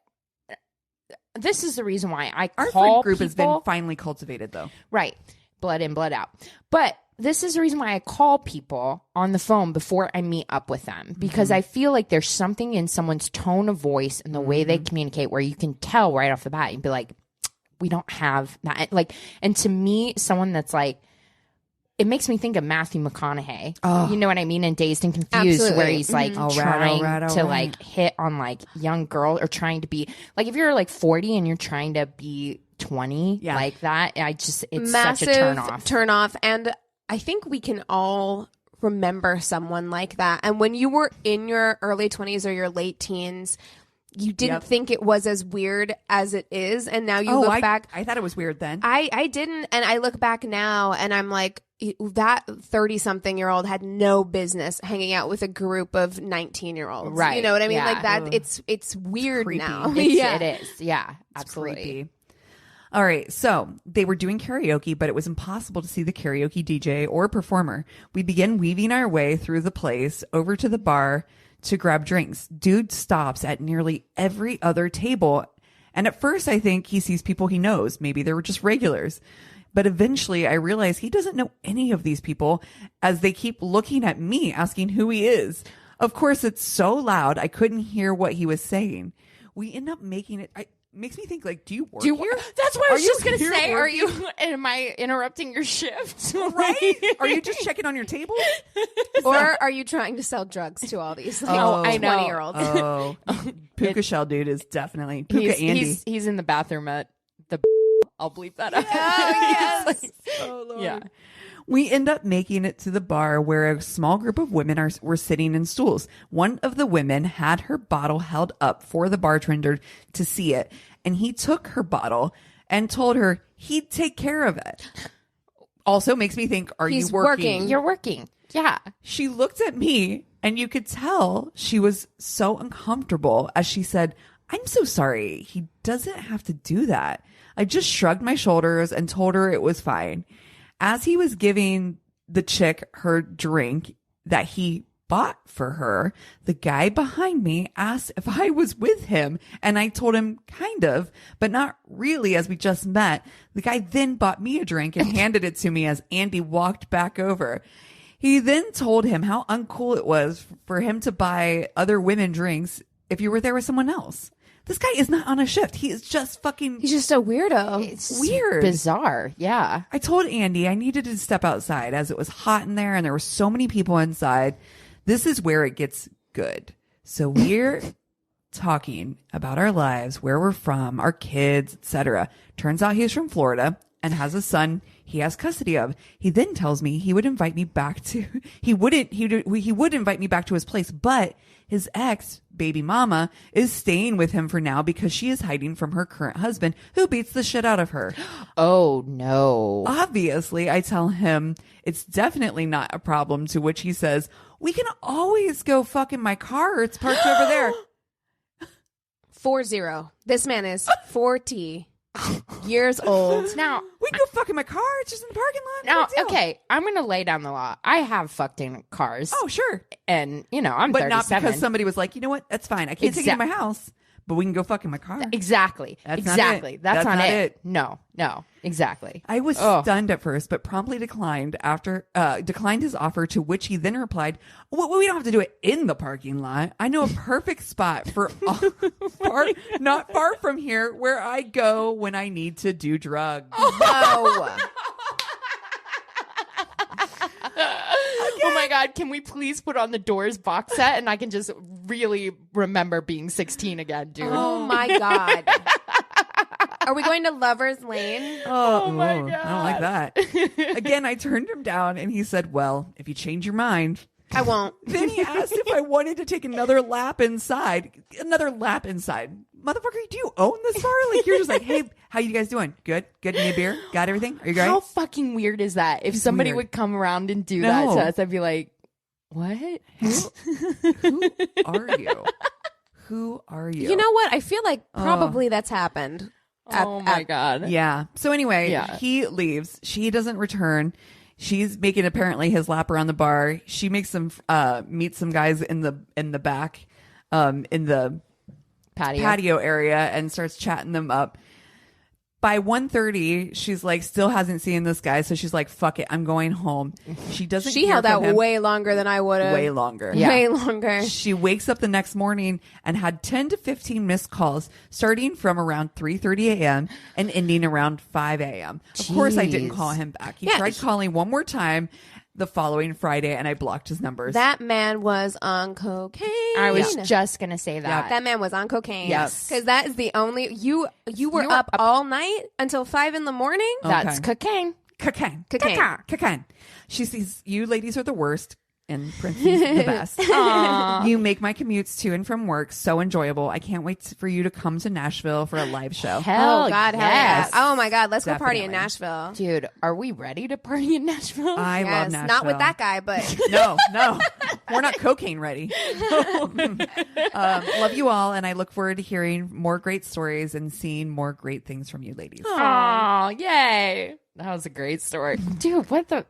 this is the reason why I our call friend group people, has been finely cultivated, though. Right. Blood in, blood out. But this is the reason why I call people on the phone before I meet up with them, because I feel like there's something in someone's tone of voice and the way they communicate where you can tell right off the bat and be like, we don't have that. Like, and to me, someone that's like, it makes me think of Matthew McConaughey. Oh. You know what I mean? In Dazed and Confused, Absolutely. where he's like trying to like hit on like young girls, or trying to be like, if you're like 40 and you're trying to be 20 like that, it's massive such a turn off. And I think we can all remember someone like that. And when you were in your early 20s or your late teens, you didn't think it was as weird as it is. And now you look back. I thought it was weird then. I didn't. And I look back now and I'm like, that 30-something-year-old had no business hanging out with a group of 19-year-olds. Right. You know what I mean? Yeah. Like that. It's weird now. It is. Yeah, absolutely. Creepy. All right, so they were doing karaoke, but it was impossible to see the karaoke DJ or performer. We began weaving our way through the place over to the bar to grab drinks. Dude stops at nearly every other table, and at first I think he sees people he knows. Maybe they were just regulars. But eventually I realize he doesn't know any of these people, as they keep looking at me asking who he is. Of course, it's so loud I couldn't hear what he was saying. We end up making it... Makes me think, like, do you work here? That's what I was just going to say. Working? Am I interrupting your shift? Right? Are you just checking on your table? Or are you trying to sell drugs to all these like, I know. 20-year-olds? Oh, Puka Shell dude is definitely Puka Andy. He's in the bathroom at the... I'll bleep that out. Yes. Oh, Lord. Yeah. We end up making it to the bar where a small group of women were sitting in stools. One of the women had her bottle held up for the bartender to see it, and he took her bottle and told her he'd take care of it. Also makes me think, He's you working? You're working. Yeah. She looked at me, and you could tell she was so uncomfortable as she said, "I'm so sorry. He doesn't have to do that." I just shrugged my shoulders and told her it was fine. As he was giving the chick her drink that he bought for her, the guy behind me asked if I was with him, and I told him kind of, but not really, as we just met. The guy then bought me a drink and handed it to me as Andy walked back over. He then told him how uncool it was for him to buy other women drinks if you were there with someone else. This guy is not on a shift. He is just fucking... He's just a weirdo. It's weird. Bizarre. Yeah. I told Andy I needed to step outside as it was hot in there and there were so many people inside. This is where it gets good. So we're talking about our lives, where we're from, our kids, etc. Turns out he's from Florida and has a son he has custody of. He then tells me he would invite me back to... He would invite me back to his place, but his ex, baby mama, is staying with him for now because she is hiding from her current husband, who beats the shit out of her. Oh, no. Obviously, I tell him it's definitely not a problem, to which he says, "We can always go fuck in my car. It's parked over there." 40. This man is 40 years old. Now, "We can go fuck in my car. It's just in the parking lot." Now, No big deal." okay, I'm going to lay down the law. I have fucked in cars. Oh, sure. And, I'm But 37. not because somebody was like, "You know what? That's fine. I can't take you to my house, but we can go fuck in my car." Exactly. That's exactly. not it. That's not it. it. No, exactly. I was stunned at first, but promptly declined his offer, to which he then replied, "Well, we don't have to do it in the parking lot. I know a perfect spot for not far from here where I go when I need to do drugs." No. Oh my God, can we please put on the Doors box set and I can just really remember being 16 again, dude? Oh my God. Are we going to Lover's Lane? Oh my God. I don't like that. Again, I turned him down and he said, "Well, if you change your mind." I won't. Then he asked if I wanted to take another lap inside. Motherfucker, do you own this bar? Like, you're just like, "Hey, how you guys doing? Good? Good? Need a beer? Got everything? Are you great?" How fucking weird is that? If somebody would come around and do that to us, I'd be like, what? Who are you? Who are you? You know what? I feel like probably that's happened. Oh my God. Yeah. So anyway, he leaves. She doesn't return. She's making apparently his lap around the bar. She makes some meet some guys in the back, in the patio area, and starts chatting them up. By 1:30, she's like, still hasn't seen this guy. So she's like, fuck it, I'm going home. She doesn't She held out way longer than I would have. Way longer. Yeah. Way longer. She wakes up the next morning and had 10 to 15 missed calls starting from around 3:30 a.m. and ending around 5 a.m. Of course, I didn't call him back. He tried calling one more time the following Friday, and I blocked his numbers. That man was on cocaine. I was just gonna say that. That man was on cocaine. Yes. Because that is the only you were up all night until 5 a.m. That's cocaine. Cocaine. She sees you ladies are the worst and Princey's the best. You make my commutes to and from work so enjoyable. I can't wait for you to come to Nashville for a live show. Hell oh God, yes. hell yeah. Oh my God, let's go party in Definitely. Nashville. Dude, are we ready to party in Nashville? I love Nashville. Not with that guy, but No, we're not cocaine ready. Love you all, and I look forward to hearing more great stories and seeing more great things from you ladies. Oh, yay. That was a great story. Dude, what the...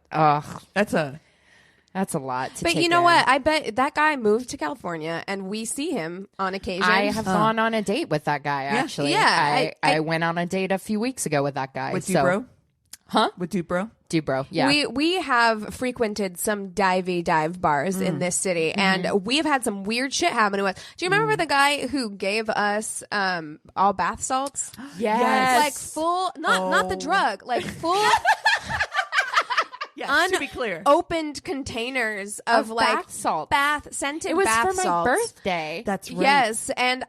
That's a lot to take you know in. what? I bet that guy moved to California, and we see him on occasion. I have gone on a date with that guy, actually. Yeah. I went on a date a few weeks ago with that guy. With Dubro? Huh? With Dubro? Dubro, yeah. We have frequented some dive bars in this city, and we've had some weird shit happen to us. Do you remember the guy who gave us all bath salts? Yes. Like full, not the drug, like full... Yes, to be clear. Opened containers of like bath salt. Scented It was bath for my salts. birthday. That's right. Yes, and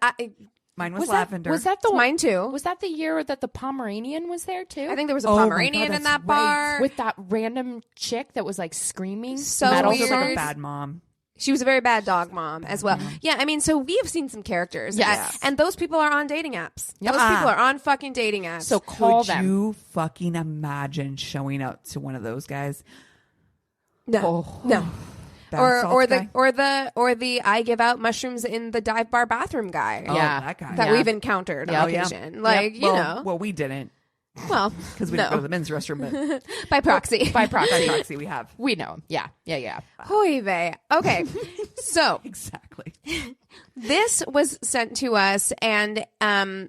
Mine was lavender. Was that the mine too. Was that the year that the Pomeranian was there too? I think there was a Oh my Pomeranian God, in that that's right. bar. with that random chick that was like screaming. So metal weird. Also like a songs. bad mom. She was a very bad dog mom as well. Yeah, I mean, so we have seen some characters. Yes. And those people are on dating apps. Yep. Those people are on fucking dating apps. So call Could them. you fucking imagine showing up to one of those guys? no. Bath Or salts guy? or the I give out mushrooms in the dive bar bathroom guy. Oh, Yeah. that guy. That Yeah. we've encountered on yeah. occasion. Like, you know. Well, we didn't Well, because we didn't go to the men's restroom, but by proxy. By by proxy. proxy we have. We know him. Yeah. Hoy vey. Okay. So Exactly. this was sent to us, and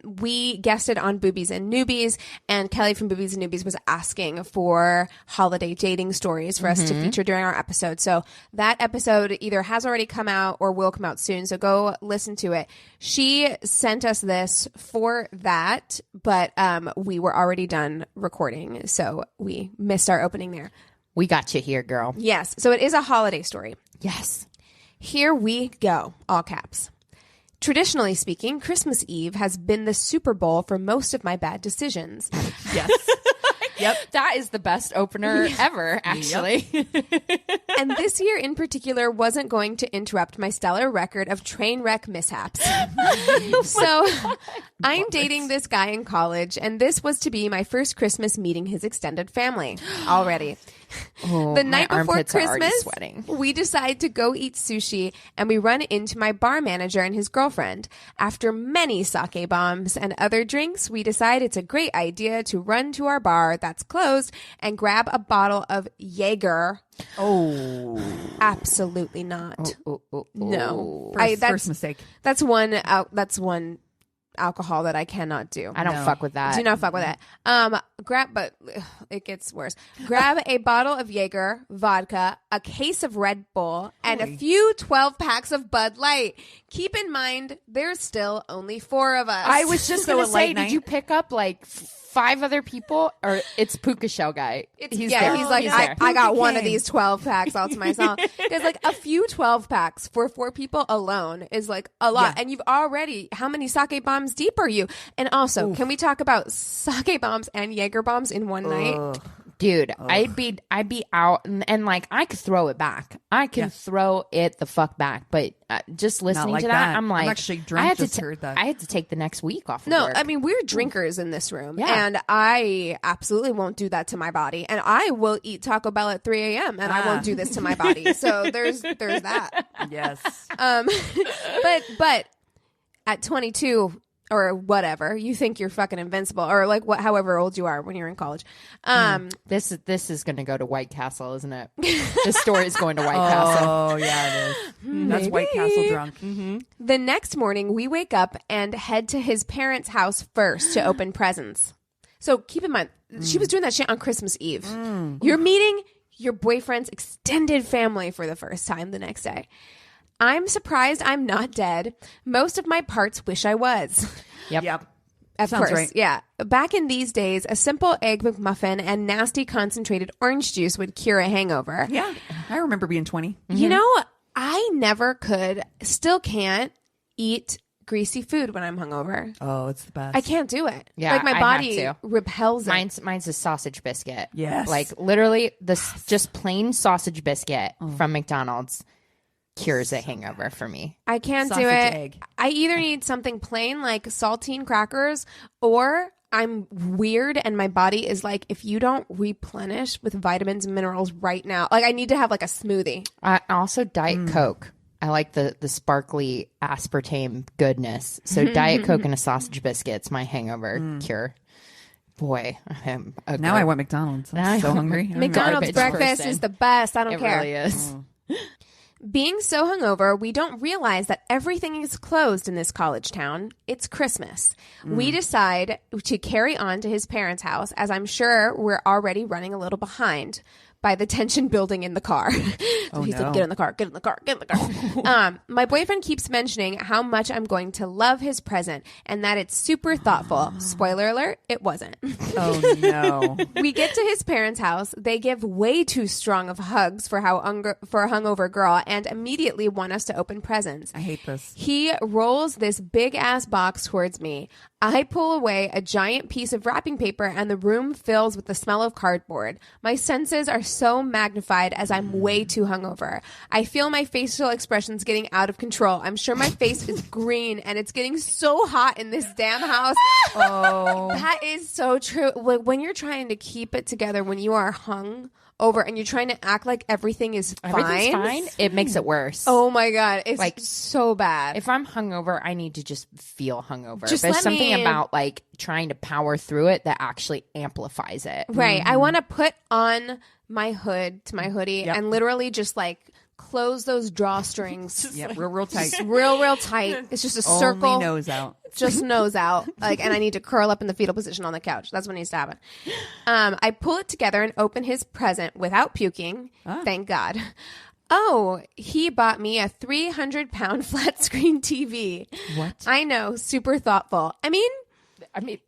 we guested on Boobies and Newbies, and Kelly from Boobies and Newbies was asking for holiday dating stories for us to feature during our episode. So that episode either has already come out or will come out soon. So go listen to it. She sent us this for that, but we were already done recording, so we missed our opening there. We got you here, girl. Yes. So it is a holiday story. Yes. Here we go, all caps. Traditionally speaking, Christmas Eve has been the Super Bowl for most of my bad decisions. Yes. Yep. That is the best opener ever, actually. And this year in particular wasn't going to interrupt my stellar record of train wreck mishaps. So I'm dating this guy in college, and this was to be my first Christmas meeting his extended family already. Oh, The my night before armpits are already Christmas, sweating. we decide to go eat sushi, and we run into my bar manager and his girlfriend. After many sake bombs and other drinks, we decide it's a great idea to run to our bar that's closed and grab a bottle of Jaeger. Oh. Absolutely not. No. First mistake. That's one alcohol that I cannot do. I don't No. fuck with that. Do not fuck with that. But it gets worse. Grab a bottle of Jaeger, vodka, a case of Red Bull, and a few 12 packs of Bud Light. Keep in mind, there's still only 4 of us. I was just So going a to late say, night? did you pick up like 5 other people, or it's Puka Shell guy? He's like, there. I got one of came. these 12 packs all to myself. Because like a few 12 packs for 4 people alone is like a lot. Yeah. And you've already, how many sake bombs deep are you? And also, can we talk about sake bombs and Jaeger bombs in one night? Dude, I'd be out, and like I could throw it back. I can throw it the fuck back. But just listening like to that, that. I'm like, I'm actually drunk, I had just to heard that. I had to take the next week off. Of No, work. I mean, we're drinkers in this room. Yeah. And I absolutely won't do that to my body. And I will eat Taco Bell at 3 a.m. and I won't do this to my body. So there's that. Yes. But at 22 or whatever, you think you're fucking invincible, or like however old you are when you're in college. this is going to go to White Castle, isn't it? The story is going to White Castle. Oh, yeah, it is. That's White Castle drunk. The next morning, we wake up and head to his parents' house first to open presents. So keep in mind, she was doing that shit on Christmas Eve. You're meeting your boyfriend's extended family for the first time the next day. I'm surprised I'm not dead. Most of my parts wish I was. Yep. Of course, right. Yeah. Back in these days, a simple egg McMuffin and nasty concentrated orange juice would cure a hangover. Yeah. I remember being 20. You know, I never could, still can't eat greasy food when I'm hungover. Oh, it's the best. I can't do it. Yeah, like my I body have to. repels it. Mine's a sausage biscuit. Yes. Like literally just plain sausage biscuit from McDonald's cures a hangover for me. I can't Sausage do it. egg. I either need something plain like saltine crackers, or I'm weird and my body is like, if you don't replenish with vitamins and minerals right now, like I need to have like a smoothie. Also Diet Coke. I like the sparkly aspartame goodness. So Diet Coke and a sausage biscuit's my hangover cure. Boy, now I want McDonald's. I'm so hungry. McDonald's breakfast is the best. I don't care. It really is. Being so hungover, we don't realize that everything is closed in this college town. It's Christmas. We decide to carry on to his parents' house, as I'm sure we're already running a little behind by the tension building in the car. He's like, get in the car, get in the car, get in the car. My boyfriend keeps mentioning how much I'm going to love his present and that it's super thoughtful. Spoiler alert, it wasn't. Oh, no. We get to his parents' house. They give way too strong of hugs for a hungover girl and immediately want us to open presents. I hate this. He rolls this big-ass box towards me. I pull away a giant piece of wrapping paper and the room fills with the smell of cardboard. My senses are so magnified as I'm way too hungover. I feel my facial expressions getting out of control. I'm sure my face is green and it's getting so hot in this damn house. Oh. That is so true. Like when you're trying to keep it together when you are hung over and you're trying to act like everything's fine, it makes it worse. Oh my God. It's like so bad. If I'm hungover, I need to just feel hungover. Just There's let something me- about like trying to power through it that actually amplifies it. Right. I want to put on my hood to my hoodie and literally just like close those drawstrings. Yeah, real tight. Real tight. It's just a circle. Only nose out. Just nose out. Like, and I need to curl up in the fetal position on the couch. That's what needs to happen. I pull it together and open his present without puking. Thank God. Oh, he bought me a 300-pound flat screen TV. What? I know. Super thoughtful. I mean,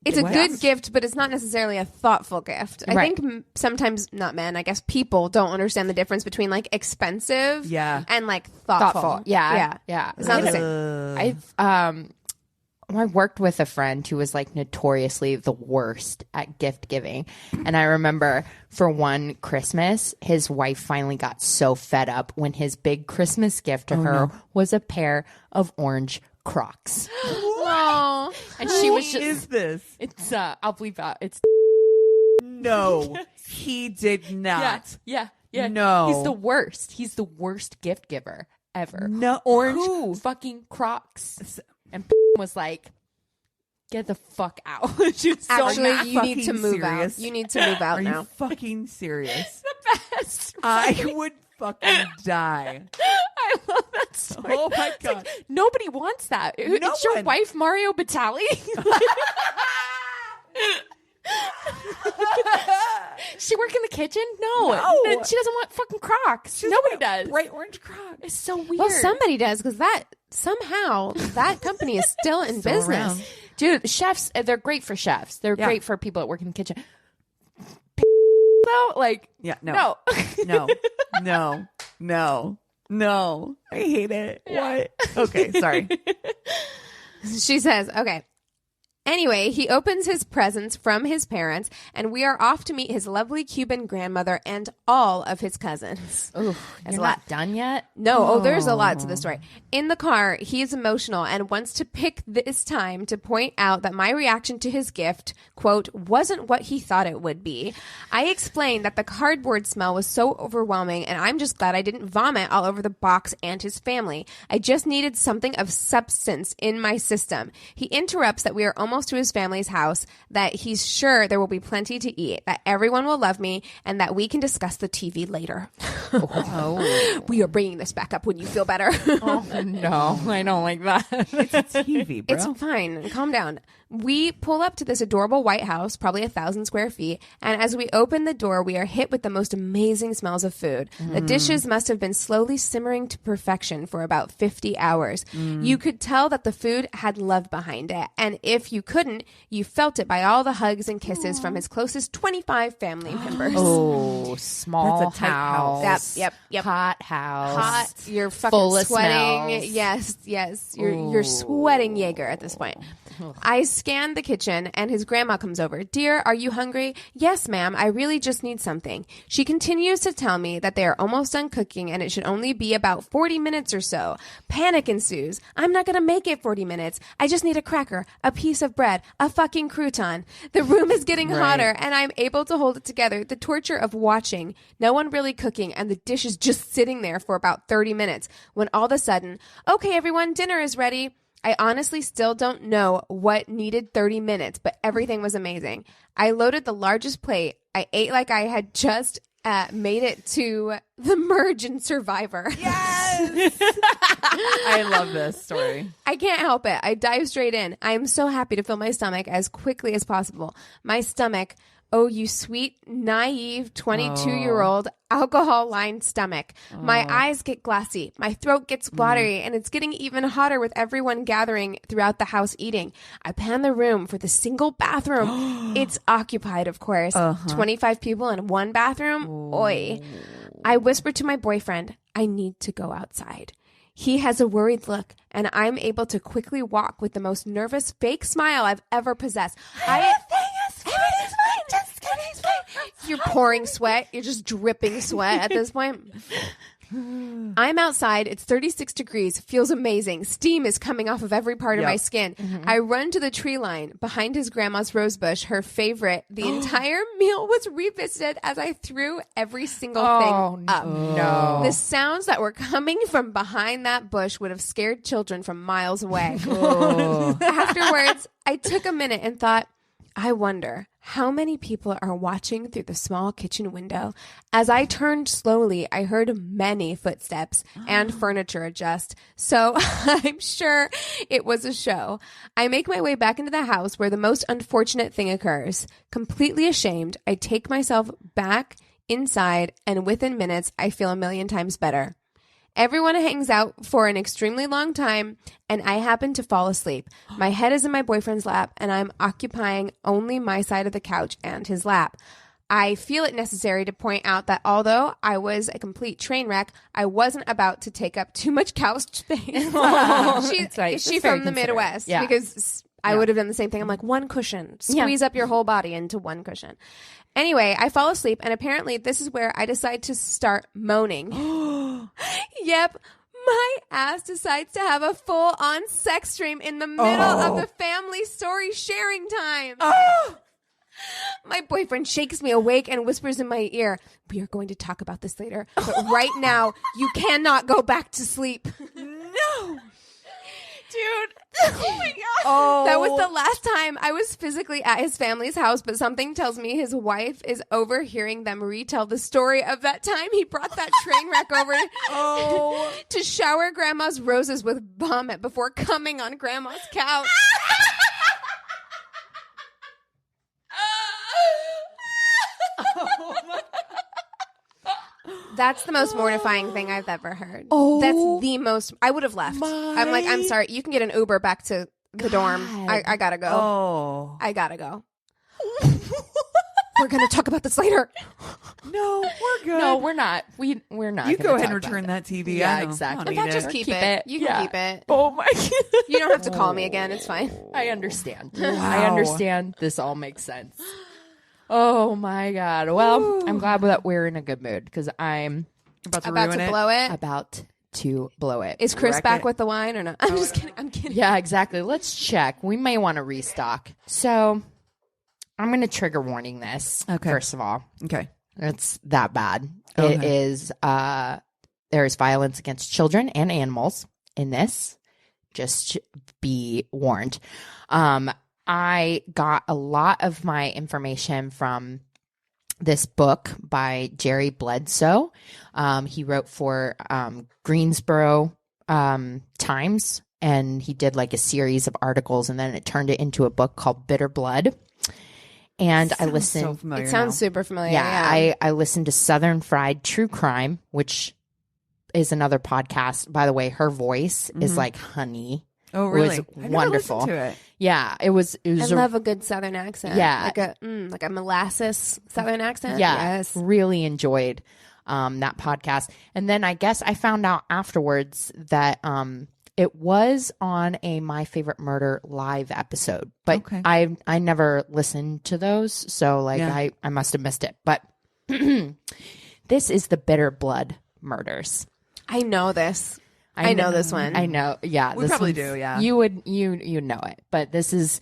it's a good gift, but it's not necessarily a thoughtful gift. I think sometimes, not men, I guess people don't understand the difference between like expensive and like thoughtful. Yeah. It's not the same. I worked with a friend who was like notoriously the worst at gift giving. And I remember for one Christmas, his wife finally got so fed up when his big Christmas gift to her was a pair of orange Crocs. Oh, and she was just, is this? It's, I'll bleep out. It's, no, he did not. Yeah. No. He's the worst. He's the worst gift giver ever. No. Orange fucking Crocs. And was like, get the fuck out. She was so actually, mad. you need to move serious? out. You need to move out Are now. you fucking serious? The best. I would fucking die. I love that story. Oh my It's God. like, nobody wants that. It's your one. wife, Mario Batali? She work in the kitchen? No. She doesn't want fucking Crocs. Nobody does. Bright orange Crocs. It's so weird. Well, somebody does because somehow that company is still in Still business. around. Dude, chefs, they're great for chefs. They're great for people that work in the kitchen. Though, like, Yeah, no. No. I hate it. Yeah. What? Okay, sorry. She says, okay. Anyway, he opens his presents from his parents, and we are off to meet his lovely Cuban grandmother and all of his cousins. Ooh, That's you're a lot. not done yet? No, there's a lot to the story. In the car, he is emotional and wants to pick this time to point out that my reaction to his gift, quote, wasn't what he thought it would be. I explained that the cardboard smell was so overwhelming, and I'm just glad I didn't vomit all over the box and his family. I just needed something of substance in my system. He interrupts that we are almost to his family's house, that he's sure there will be plenty to eat, that everyone will love me, and that we can discuss the TV later. We are bringing this back up when you feel better. Oh, no, I don't like that. It's a TV, bro. It's fine. Calm down. We pull up to this adorable white house, probably 1,000 square feet, and as we open the door, we are hit with the most amazing smells of food. The dishes must have been slowly simmering to perfection for about 50 hours. You could tell that the food had love behind it, and if you couldn't, you felt it by all the hugs and kisses from his closest 25 family members. Oh, small That's a tight house. Yep. Hot house. Hot. You're fucking Full of sweating. smells. Yes. You're sweating Jaeger at this point. I scan the kitchen and his grandma comes over. Dear, are you hungry? Yes, ma'am. I really just need something. She continues to tell me that they are almost done cooking and it should only be about 40 minutes or so. Panic ensues. I'm not going to make it 40 minutes. I just need a cracker, a piece of bread, a fucking crouton. The room is getting hotter and I'm able to hold it together. The torture of watching, no one really cooking, and the dish is just sitting there for about 30 minutes when all of a sudden, okay, everyone, dinner is ready. I honestly still don't know what needed 30 minutes, but everything was amazing. I loaded the largest plate. I ate like I had just made it to the merge in Survivor. Yes! I love this story. I can't help it. I dive straight in. I am so happy to fill my stomach as quickly as possible. My stomach, oh, you sweet, naive 22-year-old alcohol-lined stomach. My eyes get glassy. My throat gets watery, and it's getting even hotter with everyone gathering throughout the house eating. I pan the room for the single bathroom. It's occupied, of course. 25 people in one bathroom? Oi. I whisper to my boyfriend, I need to go outside. He has a worried look, and I'm able to quickly walk with the most nervous fake smile I've ever possessed. You're pouring sweat. You're just dripping sweat at this point. I'm outside. It's 36 degrees. Feels amazing. Steam is coming off of every part of my skin. I run to the tree line behind his grandma's rose bush, her favorite. The entire meal was revisited as I threw every single thing up. No. The sounds that were coming from behind that bush would have scared children from miles away. Afterwards, I took a minute and thought, I wonder how many people are watching through the small kitchen window. As I turned slowly, I heard many footsteps and furniture adjust. So I'm sure it was a show. I make my way back into the house where the most unfortunate thing occurs. Completely ashamed, I take myself back inside, and within minutes, I feel a million times better. Everyone hangs out for an extremely long time, and I happen to fall asleep. My head is in my boyfriend's lap, and I'm occupying only my side of the couch and his lap. I feel it necessary to point out that although I was a complete train wreck, I wasn't about to take up too much couch space. She's from the Midwest, because I would have done the same thing. I'm like, one cushion. Squeeze up your whole body into one cushion. Anyway, I fall asleep, and apparently this is where I decide to start moaning. Yep, my ass decides to have a full-on sex dream in the middle of the family story sharing time. My boyfriend shakes me awake and whispers in my ear, we are going to talk about this later, but right now, you cannot go back to sleep. No! Dude. Oh my God. That was the last time I was physically at his family's house, but something tells me his wife is overhearing them retell the story of that time he brought that train wreck over to shower grandma's roses with vomit before coming on grandma's couch. That's the most mortifying thing I've ever heard. That's the most. I would have left. I'm like, I'm sorry. You can get an Uber back to the dorm. I gotta go. I gotta go. We're gonna talk about this later. No, we're good. No, we're not. We're not. You go ahead and return that TV. Yeah, exactly. In fact, just keep it. You can keep it. Oh my God. You don't have to call me again. It's fine. I understand. Wow. I understand. This all makes sense. Oh my God. Well, I'm glad that we're in a good mood because I'm about to blow it. About to blow it. Is Chris back with the wine or not? I'm just kidding. I'm kidding. Yeah, exactly. Let's check. We may want to restock. So I'm going to trigger warning this. Okay. First of all. Okay. It's that bad. Okay. It is, there is violence against children and animals in this. Just be warned. I got a lot of my information from this book by Jerry Bledsoe. He wrote for Greensboro Times and he did like a series of articles, and then it turned it into a book called Bitter Blood. And I listened. So familiar It sounds now. super familiar. Yeah, I listened to Southern Fried True Crime, which is another podcast. By the way, her voice is like honey. Oh, really? It was I've wonderful. never listened to it. Yeah, it was. I love a good Southern accent. Yeah. like a molasses Southern accent. Yeah, Yes. really enjoyed that podcast. And then I guess I found out afterwards that it was on a My Favorite Murder live episode, but Okay. I never listened to those, so like I must have missed it. But this is the Bitter Blood murders. I know this. I know this one. I know. Yeah, We this probably one's- do, yeah. You would you know it, but this is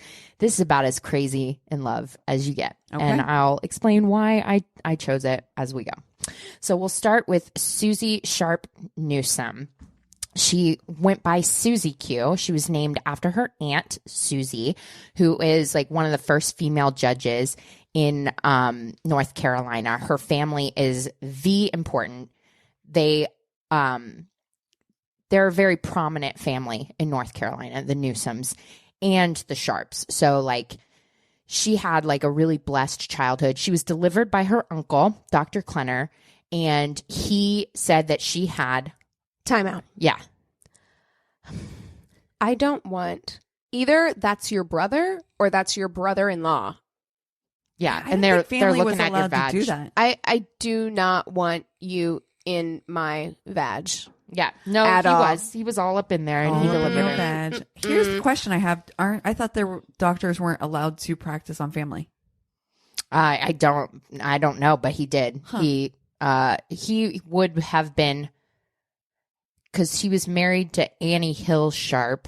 about as crazy in love as you get, Okay. and I'll explain why I chose it as we go. So we'll start with Susie Sharp Newsome. She went by Susie Q. She was named after her aunt Susie, who is like one of the first female judges in North Carolina. Her family is important. They're a very prominent family in North Carolina, the Newsomes and the Sharps. So like she had like a really blessed childhood. She was delivered by her uncle, Dr. Klenner, and he said that she had Time out. yeah. I don't want either that's your brother or that's your brother-in-law. Yeah, I and didn't they're think family looking was at your allowed vag. to do that. I do not want you in my vag. Yeah, no, At all. he was all up in there, and he Oh, delivered your her. badge. Here's the question I have: I thought doctors weren't allowed to practice on family? I don't know, but he did. Huh. He would have been, because he was married to Annie Hill Sharp,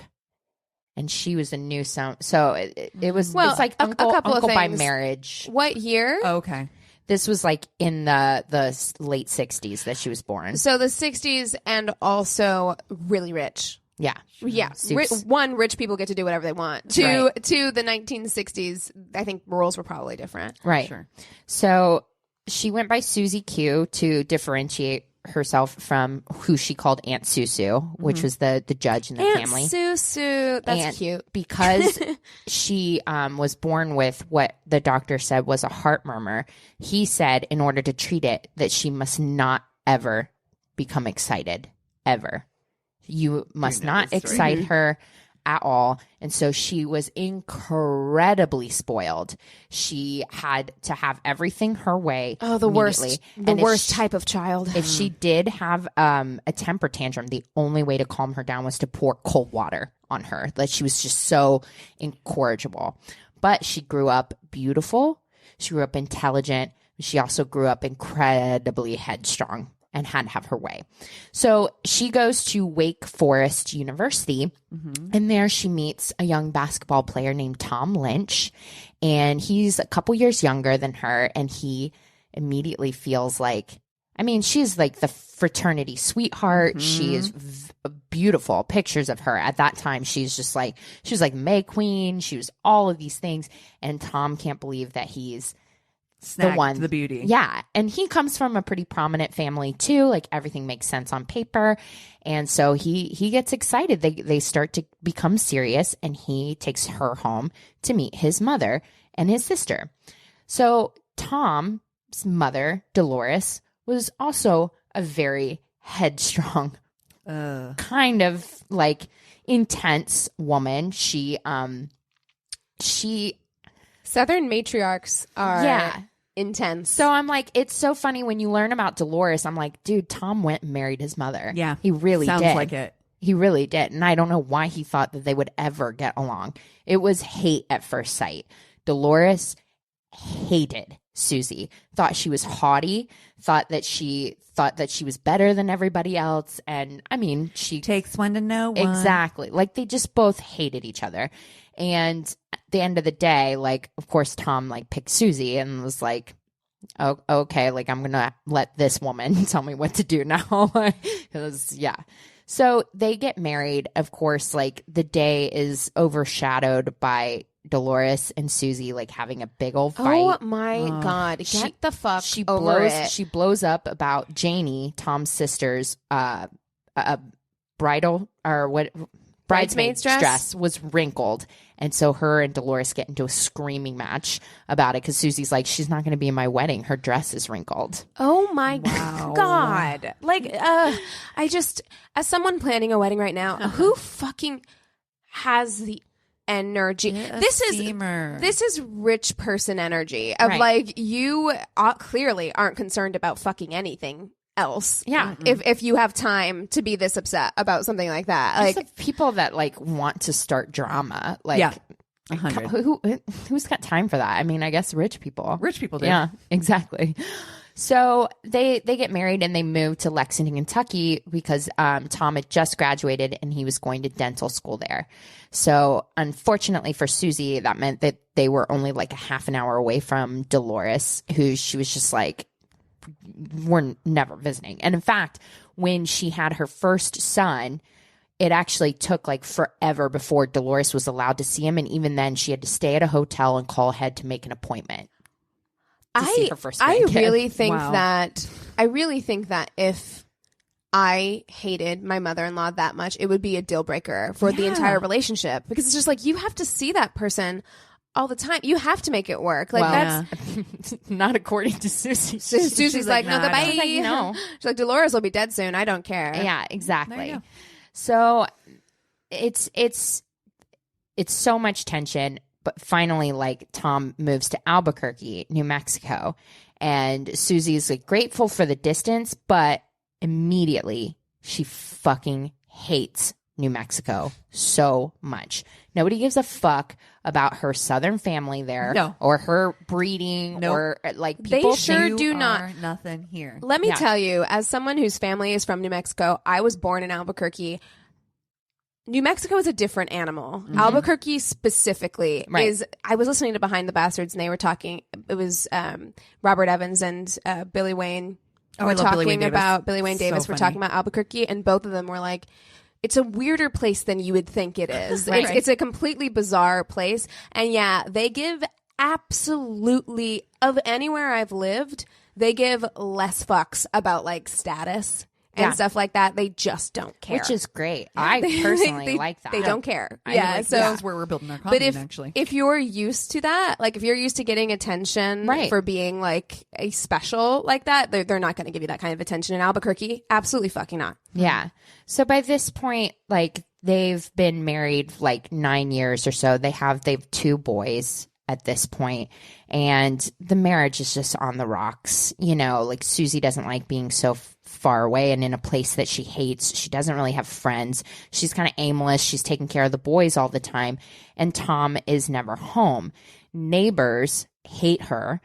and she was a Newsome. So it was Well, it's like a uncle couple of by things. marriage. What year? Oh, okay. This was like in the late 60s that she was born. So the 60s, and also really rich. Yeah. Yeah. Suits. Rich people get to do whatever they want. Right. To the 1960s, I think rules were probably different. Right. Sure. So she went by Susie Q to differentiate herself from who she called Aunt Susu, which was the judge in the Aunt family. Susu. That's And cute. because she was born with what the doctor said was a heart murmur, he said in order to treat it that she must not ever become excited, ever. You must not this story. excite her at all. And so she was incredibly spoiled. She had to have everything her way. Oh, the worst. immediately. The And if worst she- type of child. If she did have a temper tantrum, the only way to calm her down was to pour cold water on her. Like she was just so incorrigible. But she grew up beautiful. She grew up intelligent. She also grew up incredibly headstrong and had to have her way. So she goes to Wake Forest University, and there she meets a young basketball player named Tom Lynch, and he's a couple years younger than her, and he immediately feels like, I mean, she's like the fraternity sweetheart. She is beautiful. Pictures of her at that time, she was like May Queen. She was all of these things, and Tom can't believe that he's Snagged the one, the beauty. Yeah. And he comes from a pretty prominent family too. Like everything makes sense on paper. And so he gets excited. They start to become serious, and he takes her home to meet his mother and his sister. So Tom's mother, Dolores, was also a very headstrong, kind of like intense woman. She Southern matriarchs are intense. So I'm like, it's so funny when you learn about Dolores. I'm like, dude, Tom went and married his mother. Yeah. He really Sounds did. like it. He really did. And I don't know why he thought that they would ever get along. It was hate at first sight. Dolores hated Susie, thought she was haughty, thought that she was better than everybody else. And I mean, she Takes one to know one. exactly, like they just both hated each other. And at the end of the day, like, of course, Tom like picked Susie and was like, oh, okay, like I'm gonna let this woman tell me what to do now. Because so they get married. Of course, like the day is overshadowed by Dolores and Susie like having a big old fight. oh my God. Get the fuck She over blows it. she blows up about Janie, Tom's sister's bridal or what bridesmaid's dress was wrinkled. And so her and Dolores get into a screaming match about it because Susie's like, she's not going to be in my wedding. Her dress is wrinkled. Oh my God. Like, I just, as someone planning a wedding right now, who fucking has the energy? This is rich person energy of like, you clearly aren't concerned about fucking anything else. Yeah. If you have time to be this upset about something like that. Like the people that like want to start drama. Like 100. Who's got time for that? I mean, I guess rich people. Rich people do. Yeah, exactly. So they get married and they move to Lexington, Kentucky because Tom had just graduated and he was going to dental school there. So unfortunately for Susie, that meant that they were only like a half an hour away from Dolores, who she was just like, we're never visiting. And in fact, when she had her first son, it actually took like forever before Dolores was allowed to see him. And even then she had to stay at a hotel and call ahead to make an appointment. I really think that if I hated my mother-in-law that much, it would be a deal breaker for the entire relationship, because it's just like, you have to see that person all the time. You have to make it work. Like that's not according to Susie. Susie's like, no, goodbye. She's like, no. She's like, Dolores will be dead soon. I don't care. Yeah, exactly. So it's so much tension. But finally, like, Tom moves to Albuquerque, New Mexico, and Susie's like grateful for the distance, but immediately she fucking hates New Mexico so much. Nobody gives a fuck about her Southern family there, or her breeding, or like people. They sure do not. Nothing here. Let me tell you, as someone whose family is from New Mexico, I was born in Albuquerque. New Mexico is a different animal. Albuquerque specifically is. I was listening to Behind the Bastards, and they were talking. It was Robert Evans and Billy Wayne were talking about Billy Wayne Davis. Were talking about Albuquerque, and both of them were like, "It's a weirder place than you would think it is. It's a completely bizarre place." And yeah, they give absolutely, of anywhere I've lived, they give less fucks about like status and stuff like that. They just don't care, which is great. I personally like that. They don't care. Like, so that's where we're building our confidence. Actually, if you're used to that, like if you're used to getting attention for being like a special like that, they're not going to give you that kind of attention in Albuquerque. Absolutely fucking not. Yeah. So by this point, like they've been married like 9 years or so. They have 2 boys at this point, and the marriage is just on the rocks. You know, like Susie doesn't like being so far away and in a place that she hates. She doesn't really have friends. She's kind of aimless. She's taking care of the boys all the time, and Tom is never home. Neighbors hate her.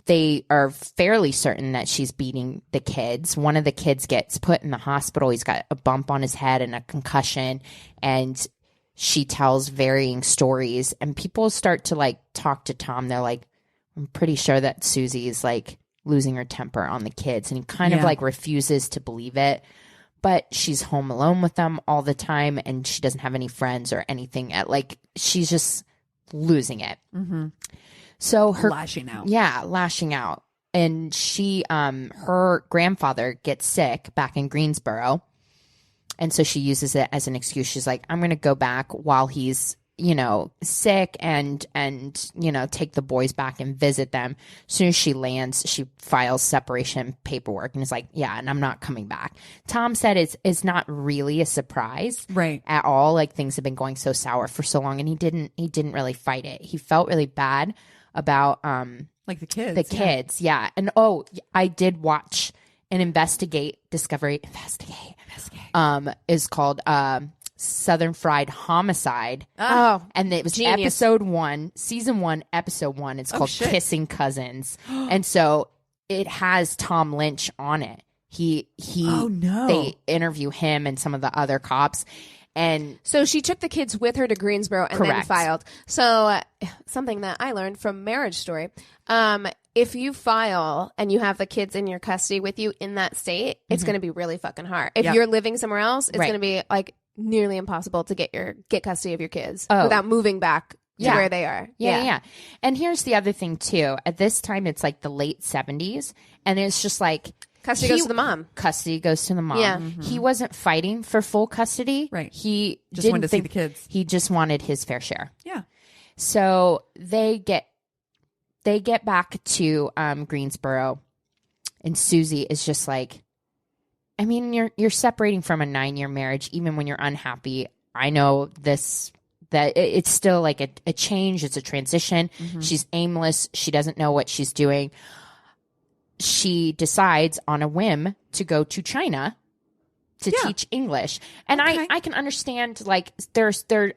They are fairly certain that she's beating the kids. One of the kids gets put in the hospital. He's got a bump on his head and a concussion, and she tells varying stories, and people start to like talk to Tom. They're like, I'm pretty sure that Susie is like losing her temper on the kids, and he kind of like refuses to believe it, but she's home alone with them all the time, and she doesn't have any friends or anything. Like she's just losing it. So her lashing out, and she her grandfather gets sick back in Greensboro. And so she uses it as an excuse. She's like, I'm going to go back while he's, you know, sick and, you know, take the boys back and visit them. As soon as she lands, she files separation paperwork and is like, yeah, and I'm not coming back. Tom said it's not really a surprise at all. Like things have been going so sour for so long, and he didn't really fight it. He felt really bad about, like the kids. Yeah. And I did watch an Discovery Investigate. Is called Southern Fried Homicide. And it was genius. episode 1, season 1, episode 1. It's called Kissing Cousins. And so it has Tom Lynch on it. They interview him and some of the other cops. And so she took the kids with her to Greensboro and then filed. So something that I learned from Marriage Story, if you file and you have the kids in your custody with you in that state, it's going to be really fucking hard. If you're living somewhere else, it's going to be like nearly impossible to get custody of your kids without moving back to where they are. Yeah. And here's the other thing too. At this time, it's like the late 70s, and it's just like Custody goes to the mom. Custody goes to the mom. Yeah. He wasn't fighting for full custody. Right. He just wanted to see the kids. He just wanted his fair share. Yeah. So they get back to Greensboro, and Susie is just like, I mean, you're separating from a 9-year marriage, even when you're unhappy. I know this, that it's still like a change. It's a transition. Mm-hmm. She's aimless. She doesn't know what she's doing. She decides on a whim to go to China to teach English. And okay. I can understand, like,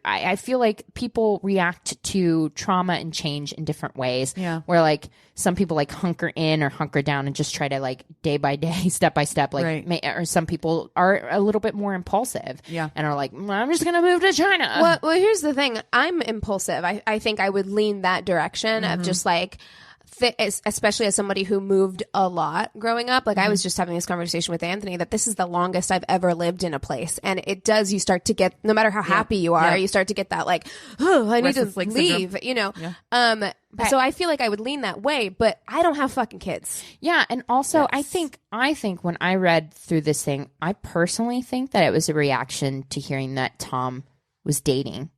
I feel like people react to trauma and change in different ways. Yeah. Where, like, some people, like, hunker in or hunker down and just try to, like, day by day, step by step, like, right. Or some people are a little bit more impulsive. Yeah. And are like, I'm just going to move to China. Well, here's the thing. I'm impulsive. I think I would lean that direction of just, like, especially as somebody who moved a lot growing up. Like, I was just having this conversation with Anthony that this is the longest I've ever lived in a place. And it does, you start to get, no matter how happy you are, you start to get that, like, oh, I need to leave, you know? Yeah. So I feel like I would lean that way, but I don't have fucking kids. Yeah. And also I think when I read through this thing, I personally think that it was a reaction to hearing that Tom was dating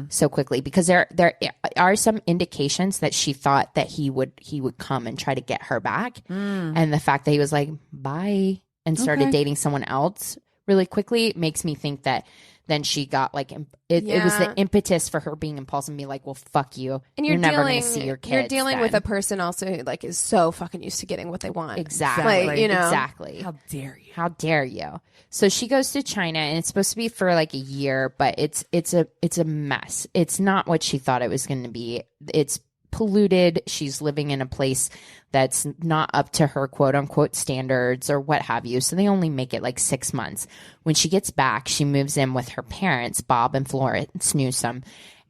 so quickly, because there are some indications that she thought that he would come and try to get her back, and the fact that he was like bye and started dating someone else really quickly makes me think that then she got like it was the impetus for her being impulsive and be like, well, fuck you, and you're never going to see your kids. You're dealing with a person also who, like, is so fucking used to getting what they want. Exactly. Like, you know, exactly. How dare you? How dare you? So she goes to China, and it's supposed to be for like a year, but it's a mess. It's not what she thought it was going to be. It's polluted. She's living in a place that's not up to her quote unquote standards or what have you. So they only make it like 6 months. When she gets back, she moves in with her parents, Bob and Florence Newsome.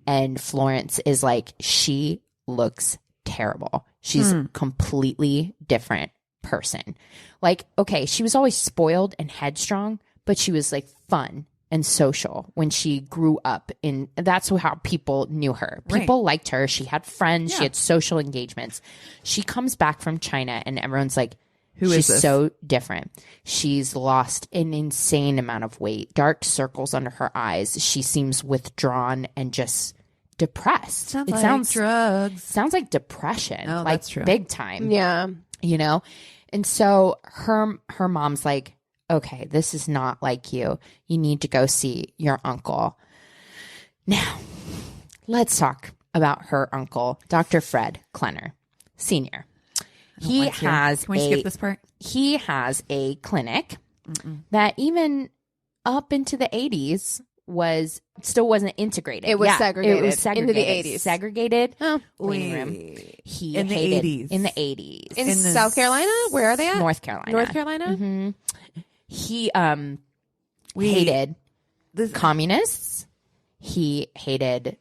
And Florence is like, she looks terrible. She's completely different person. Like, okay, she was always spoiled and headstrong, but she was like fun and social when she grew up, in that's how people knew her. People liked her. She had friends. She had social engagements. She comes back from China and everyone's like, she's so different. She's lost an insane amount of weight, dark circles under her eyes. She seems withdrawn and just depressed. Sounds drugs. Sounds like depression. Oh, like that's true. Big time. Yeah. You know? And so her mom's like, okay, this is not like you. You need to go see your uncle. Now, let's talk about her uncle, Dr. Fred Klenner, Sr. He has Can we skip this part? He has a clinic that even up into the 80s still wasn't integrated. It was segregated. It was segregated. Into the 80s. Segregated. Oh, waiting room. He in the hated 80s. In the 80s. In South Carolina? Where are they at? North Carolina. North Carolina? Mm-hmm. He hated communists. He hated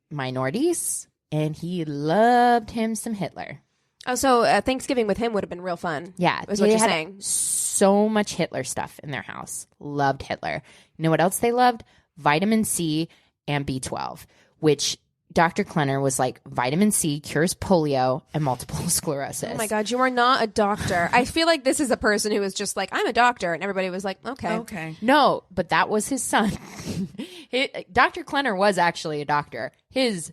minorities, and he loved him some Hitler. Oh, so Thanksgiving with him would have been real fun. Yeah, is what you're saying. So much Hitler stuff in their house. Loved Hitler. You know what else they loved? Vitamin C and B12, which Dr. Klenner was like, vitamin C cures polio and multiple sclerosis. Oh my God, you are not a doctor. I feel like this is a person who was just like, I'm a doctor. And everybody was like, okay. No, but that was his son. Dr. Klenner was actually a doctor. His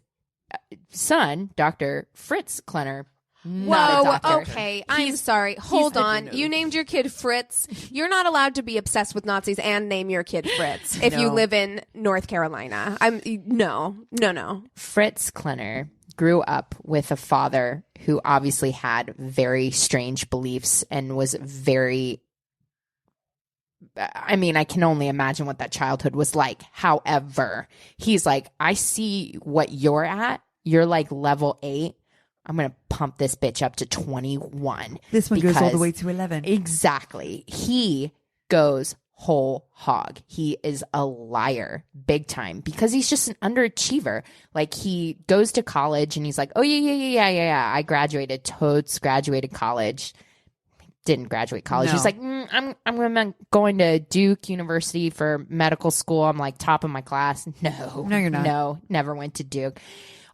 son, Dr. Fritz Klenner, not a doctor. Okay. I'm sorry. Hold on. You named your kid Fritz. You're not allowed to be obsessed with Nazis and name your kid Fritz if you live in North Carolina. No. Fritz Klenner grew up with a father who obviously had very strange beliefs and was very, I mean, I can only imagine what that childhood was like. However, he's like, I see what you're at. You're like level 8. I'm going to pump this bitch up to 21. This one goes all the way to 11. Exactly. He goes whole hog. He is a liar big time because he's just an underachiever. Like, he goes to college and he's like, oh, yeah. I graduated. Totes graduated college. Didn't graduate college. No. He's like, I'm going to Duke University for medical school. I'm like top of my class. No, you're not. No, never went to Duke.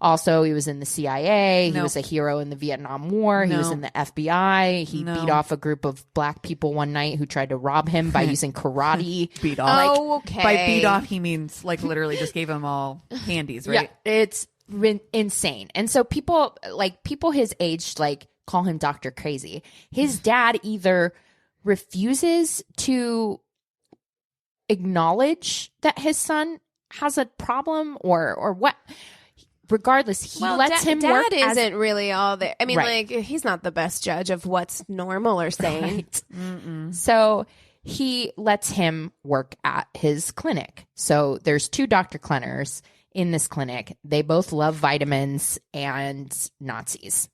Also, he was in the CIA. He was a hero in the Vietnam War. He was in the FBI. He beat off a group of black people one night who tried to rob him by using karate. Beat off. Okay. By beat off, he means like literally just gave them all handies, right? Yeah, it's insane. And so people his age like call him Dr. Crazy. His dad either refuses to acknowledge that his son has a problem or what. Regardless, he lets him work. Dad isn't really all there. I mean, like, he's not the best judge of what's normal or sane. Right. So he lets him work at his clinic. So there's 2 Dr. Klenners in this clinic. They both love vitamins and Nazis.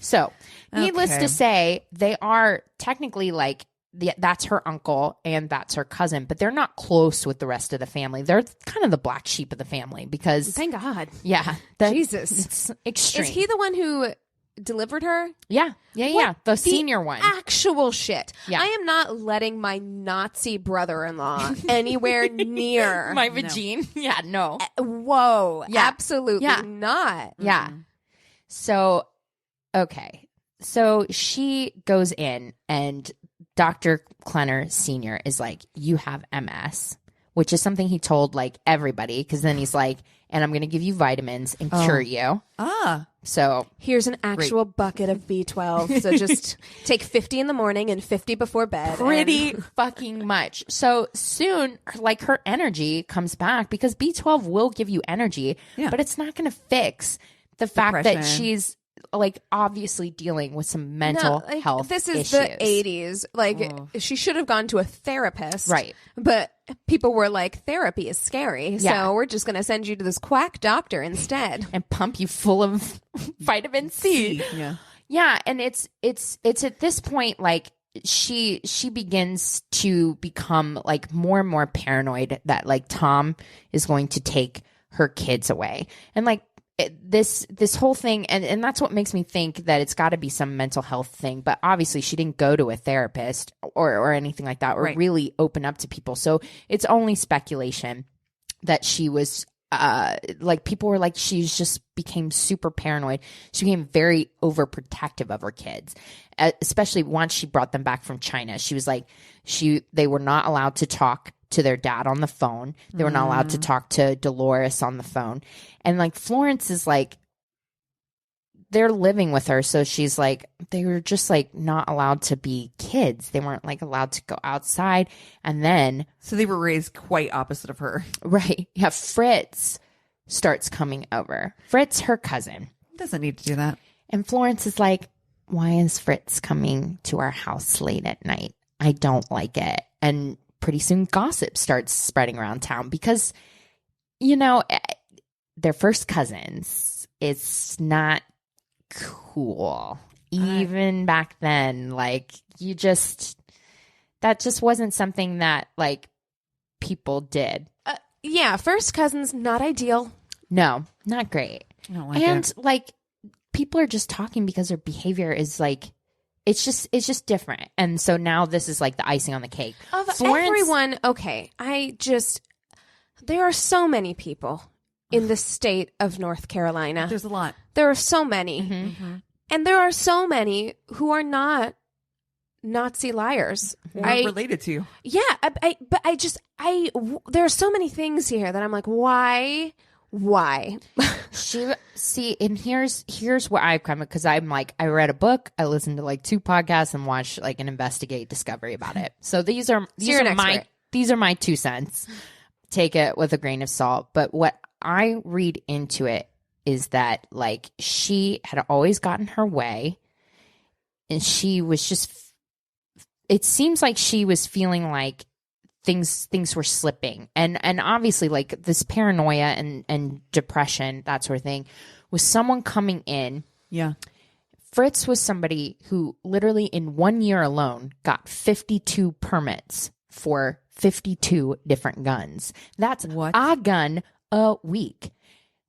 So needless to say, they are technically like, that's her uncle and that's her cousin, but they're not close with the rest of the family. They're kind of the black sheep of the family because thank God. Yeah. Jesus. It's extreme. Is he the one who delivered her? Yeah. The senior one. Actual shit. Yeah. I am not letting my Nazi brother-in-law anywhere near my vagine. Yeah, no. Whoa. Yeah. Absolutely not. Yeah. So, okay. So she goes in and Dr. Klenner Sr. is like, you have MS, which is something he told like everybody. Cause then he's like, and I'm going to give you vitamins and cure you. So here's an actual bucket of B12. So just take 50 in the morning and 50 before bed. Pretty fucking much. So soon, like her energy comes back because B12 will give you energy, but it's not going to fix the fact that she's like obviously dealing with some mental health This is issues. the 80s. Like she should have gone to a therapist. Right. But people were like, therapy is scary. So we're just going to send you to this quack doctor instead. And pump you full of vitamin C. Yeah. Yeah. And it's at this point, like she begins to become like more and more paranoid that like Tom is going to take her kids away. And like, this whole thing, and that's what makes me think that it's got to be some mental health thing. But obviously, she didn't go to a therapist or anything like that, or really open up to people. So it's only speculation that she was like, people were like, she's just became super paranoid. She became very overprotective of her kids, especially once she brought them back from China. She was like, they were not allowed to talk to their dad on the phone. They were not allowed to talk to Dolores on the phone. And like Florence is like, they're living with her. So she's like, they were just like not allowed to be kids. They weren't like allowed to go outside. And then. So they were raised quite opposite of her. Right. Yeah. Fritz starts coming over. Fritz, her cousin. Doesn't need to do that. And Florence is like, why is Fritz coming to our house late at night? I don't like it. And pretty soon gossip starts spreading around town because, you know, they're first cousins. It's not cool. Even back then, like that just wasn't something that like people did. Yeah. First cousins, not ideal. No, not great. I don't like and it. like people are just talking because their behavior is like, it's just different. And so now this is like the icing on the cake. Of everyone, okay, there are so many people in the state of North Carolina. There's a lot. There are so many. Mm-hmm. And there are so many who are not Nazi liars. Or related to you. Yeah, there are so many things here that I'm like, why? And here's where I come, because I'm like, I read a book, I listened to like 2 podcasts and watched like an Investigate Discovery about it. So these are my 2 cents. Take it with a grain of salt. But what I read into it is that like she had always gotten her way, and she was just. It seems like she was feeling like things were slipping, and obviously like this paranoia and depression, that sort of thing, was someone coming in. Yeah. Fritz was somebody who literally in 1 year alone got 52 permits for 52 different guns. That's a gun a week.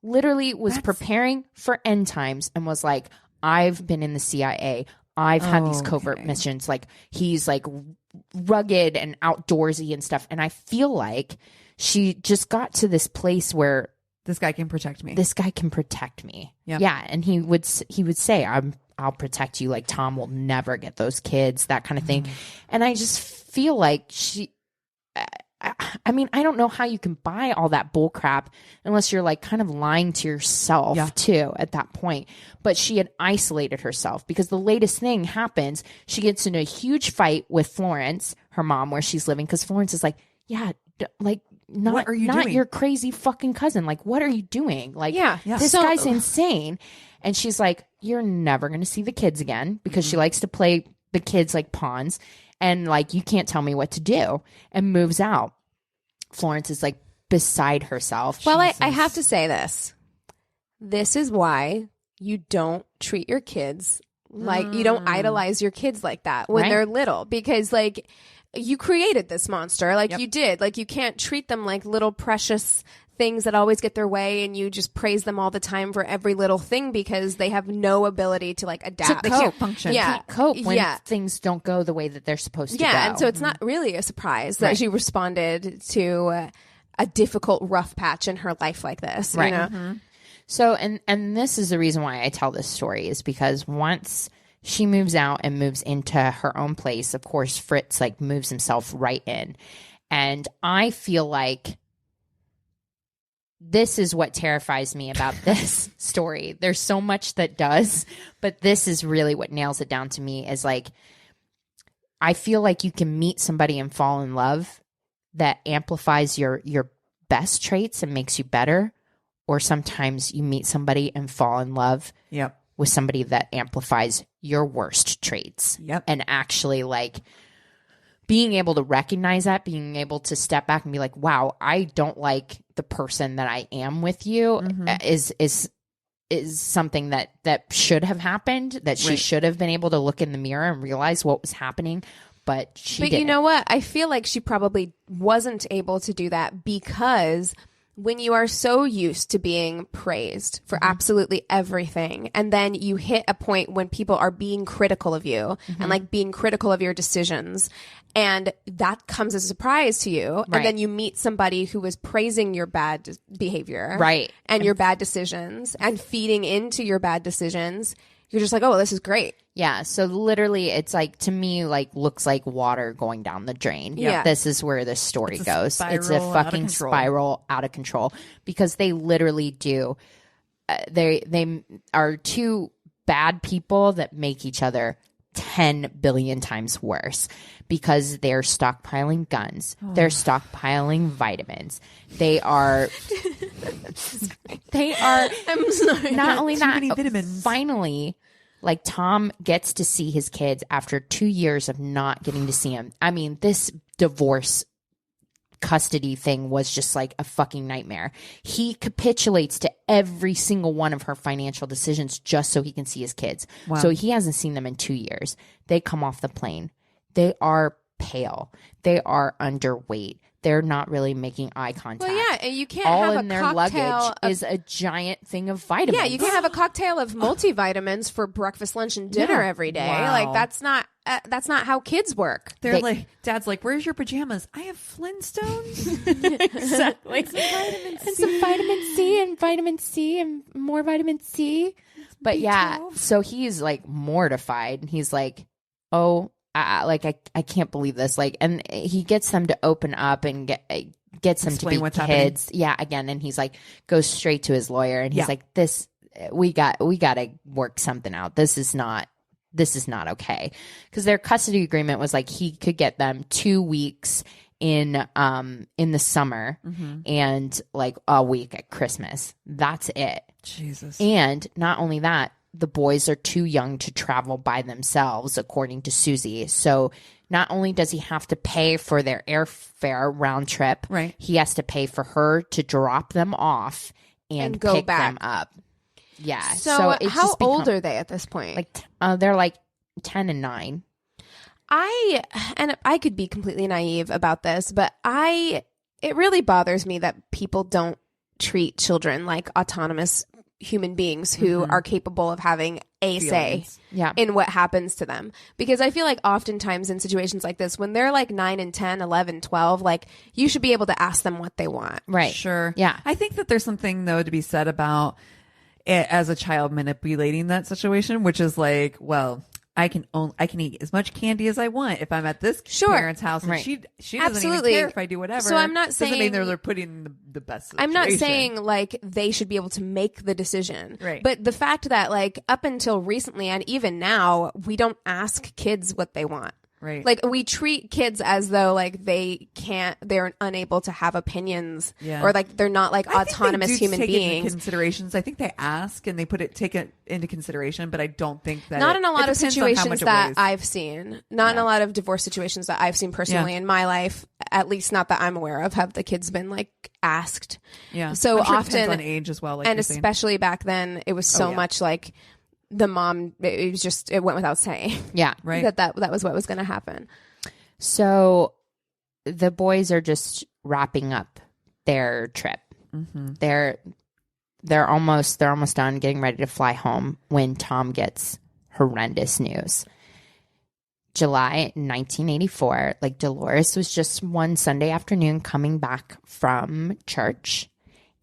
Literally was preparing for end times and was like, I've been in the CIA. I've had these covert missions. Like, he's like rugged and outdoorsy and stuff. And I feel like she just got to this place where This guy can protect me. This guy can protect me. Yep. Yeah. And he would say, I'll protect you. Like, Tom will never get those kids, that kind of thing. And I just feel like I mean, I don't know how you can buy all that bull crap unless you're like kind of lying to yourself too at that point. But she had isolated herself because the latest thing happens. She gets in a huge fight with Florence, her mom, where she's living. Cause Florence is like, yeah, like, not doing? Your crazy fucking cousin. Like, what are you doing? Like, this guy's insane. And she's like, you're never going to see the kids again because she likes to play the kids like pawns. And like, you can't tell me what to do, and moves out. Florence is like beside herself. Well, I have to say this. This is why you don't treat your kids like you don't idolize your kids like that when they're little, because like you created this monster, like you did. Like, you can't treat them like little precious things that always get their way, and you just praise them all the time for every little thing because they have no ability to like adapt. They can't function. Yeah. Can't cope when things don't go the way that they're supposed to go. Yeah, and so it's not really a surprise that she responded to a difficult, rough patch in her life like this. Right. You know? So, and this is the reason why I tell this story, is because once she moves out and moves into her own place, of course, Fritz like moves himself right in. And I feel like this is what terrifies me about this story. There's so much that does, but this is really what nails it down to me, is like, I feel like you can meet somebody and fall in love that amplifies your best traits and makes you better. Or sometimes you meet somebody and fall in love with somebody that amplifies your worst traits. And actually like being able to recognize that, being able to step back and be like, wow, I don't like the person that I am with you is something that should have happened, that she should have been able to look in the mirror and realize what was happening. But she didn't. You know what? I feel like she probably wasn't able to do that because when you are so used to being praised for absolutely everything, and then you hit a point when people are being critical of you and like being critical of your decisions, and that comes as a surprise to you, and then you meet somebody who is praising your bad behavior and your bad decisions and feeding into your bad decisions, you're just like, oh, this is great. Yeah. So literally it's like, to me, like looks like water going down the drain. Yeah. This is where this story goes. It's a fucking spiral out of control, because they literally do. They are two bad people that make each other 10 billion times worse, because they're stockpiling guns. They're stockpiling vitamins. They are I'm sorry. Not only Too that, many vitamins. Finally, like, Tom gets to see his kids after 2 years of not getting to see him. I mean, this divorce custody thing was just like a fucking nightmare. He capitulates to every single one of her financial decisions just so he can see his kids. Wow. So he hasn't seen them in 2 years. They come off the plane. They are pale. They are underweight. They're not really making eye contact. Well, yeah, and you can't all have in a their cocktail luggage of, is a giant thing of vitamins. Yeah, you can't have a cocktail of multivitamins for breakfast, lunch, and dinner every day. Wow. Like that's not how kids work. They're like, Dad's like, where's your pajamas? I have Flintstones. Exactly. And some vitamin C and vitamin C and more vitamin C. But B12. Yeah, so he's like mortified. He's like, oh, I can't believe this. Like, and he gets them to open up and gets them Explain to be what's kids. Happening. Yeah, again, and he's like, goes straight to his lawyer, and he's like, this, we got to work something out. This is not okay, because their custody agreement was like he could get them 2 weeks in the summer and like a week at Christmas. That's it. Jesus. And not only that, the boys are too young to travel by themselves, according to Susie. So not only does he have to pay for their airfare round trip, right, he has to pay for her to drop them off and go pick back. them up. Yeah. So how old are they at this point? Like they're like 10 and 9. I could be completely naive about this, but it really bothers me that people don't treat children like autonomous human beings who are capable of having a say in what happens to them. Because I feel like oftentimes in situations like this, when they're like 9 and 10, 11, 12, like you should be able to ask them what they want. Right. Sure. Yeah. I think that there's something though to be said about it as a child manipulating that situation, which is like, well, I can eat as much candy as I want if I'm at this parent's house, and she doesn't even care if I do whatever. So I'm not saying doesn't mean they're putting the best situation. I'm not saying like they should be able to make the decision, right? But the fact that like up until recently and even now, we don't ask kids what they want. Right. Like we treat kids as though like they're unable to have opinions or like they're not like autonomous human beings. Considerations. I think they ask and they take it into consideration, but I don't think that not in a lot of situations that I've seen. Not in a lot of divorce situations that I've seen personally in my life, at least not that I'm aware of, have the kids been like asked. Yeah. So I'm sure often it depends on age as well, like and especially back then, it was so much like the mom, it went without saying. Yeah. Right. That was what was going to happen. So the boys are just wrapping up their trip. Mm-hmm. They're almost done getting ready to fly home when Tom gets horrendous news. July 1984, like Dolores was just one Sunday afternoon coming back from church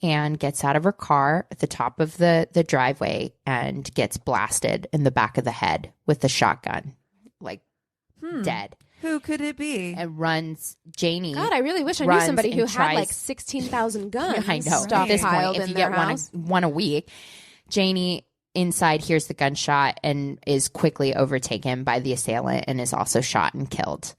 and gets out of her car at the top of the driveway and gets blasted in the back of the head with a shotgun, like dead. Who could it be? And runs Janie. God, I really wish I knew somebody who had like 16,000 guns. I know. At this point, if you get one a week, Janie inside hears the gunshot and is quickly overtaken by the assailant and is also shot and killed.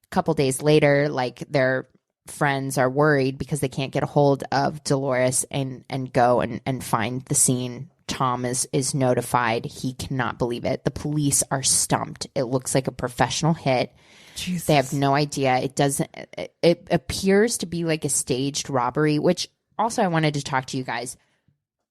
A couple days later, like their friends are worried because they can't get a hold of Dolores and go and find the scene. Tom is notified. He cannot believe it. The police are stumped. It looks like a professional hit. Jesus. They have no idea. It appears to be like a staged robbery, which also I wanted to talk to you guys.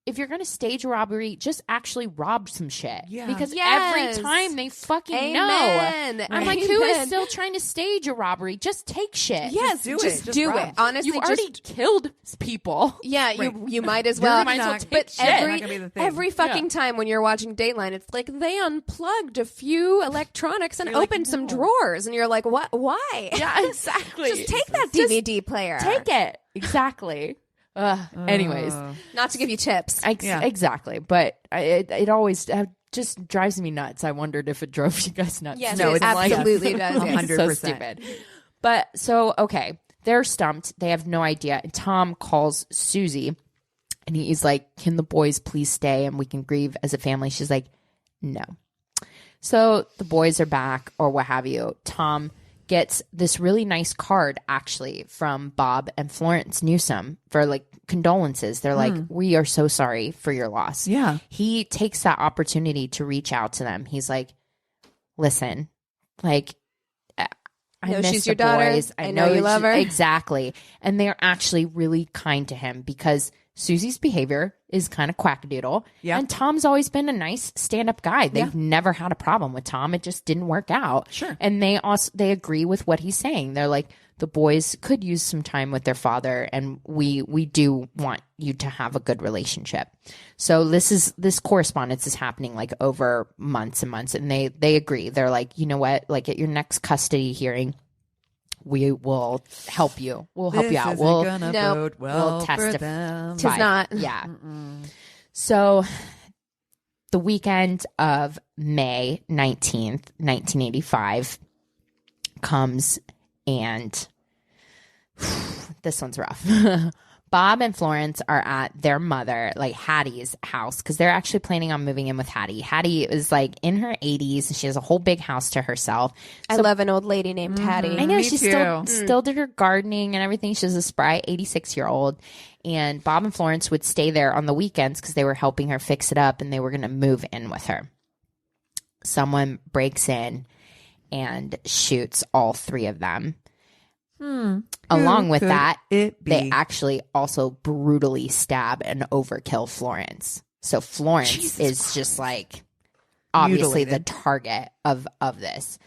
If you're going to stage a robbery, just actually rob some shit. Yeah. Because every time they fucking know. I'm like, who is still trying to stage a robbery? Just take shit. Yes, just do it. Honestly, you already killed people. Yeah, you might as well. But every fucking time when you're watching Dateline, it's like they unplugged a few electronics and opened some drawers. And you're like, what? Why? Yeah, exactly. Just take that DVD player. Take it. Exactly. Anyways, not to give you tips. Exactly, but it always just drives me nuts. I wondered if it drove you guys nuts. Yes, no, it absolutely does. 100%. So stupid. But so okay, they're stumped. They have no idea. And Tom calls Susie, and he's like, "Can the boys please stay and we can grieve as a family?" She's like, "No." So the boys are back, or what have you. Tom gets this really nice card actually from Bob and Florence Newsom for like condolences. They're like, we are so sorry for your loss. Yeah. He takes that opportunity to reach out to them. He's like, listen, like, I know miss she's your the daughter. boys. I know you love her. Exactly. And they're actually really kind to him because Susie's behavior is kind of quackadoodle. Yeah. And Tom's always been a nice stand-up guy. They've never had a problem with Tom. It just didn't work out. Sure. And they agree with what he's saying. They're like, the boys could use some time with their father, and we do want you to have a good relationship. So this correspondence is happening like over months and months, and they agree. They're like, you know what? Like at your next custody hearing, we will help you. We'll help you out. We'll testify. Tis not. Yeah. So the weekend of May 19th, 1985 comes, and this one's rough. Bob and Florence are at their mother, like Hattie's house, because they're actually planning on moving in with Hattie. Hattie is like in her 80s, and she has a whole big house to herself. I love an old lady named Hattie. I know. She still did her gardening and everything. She's a spry 86-year-old. And Bob and Florence would stay there on the weekends because they were helping her fix it up, and they were going to move in with her. Someone breaks in and shoots all three of them. Along with that, they actually also brutally stab and overkill Florence. So Florence is just like obviously the target of this.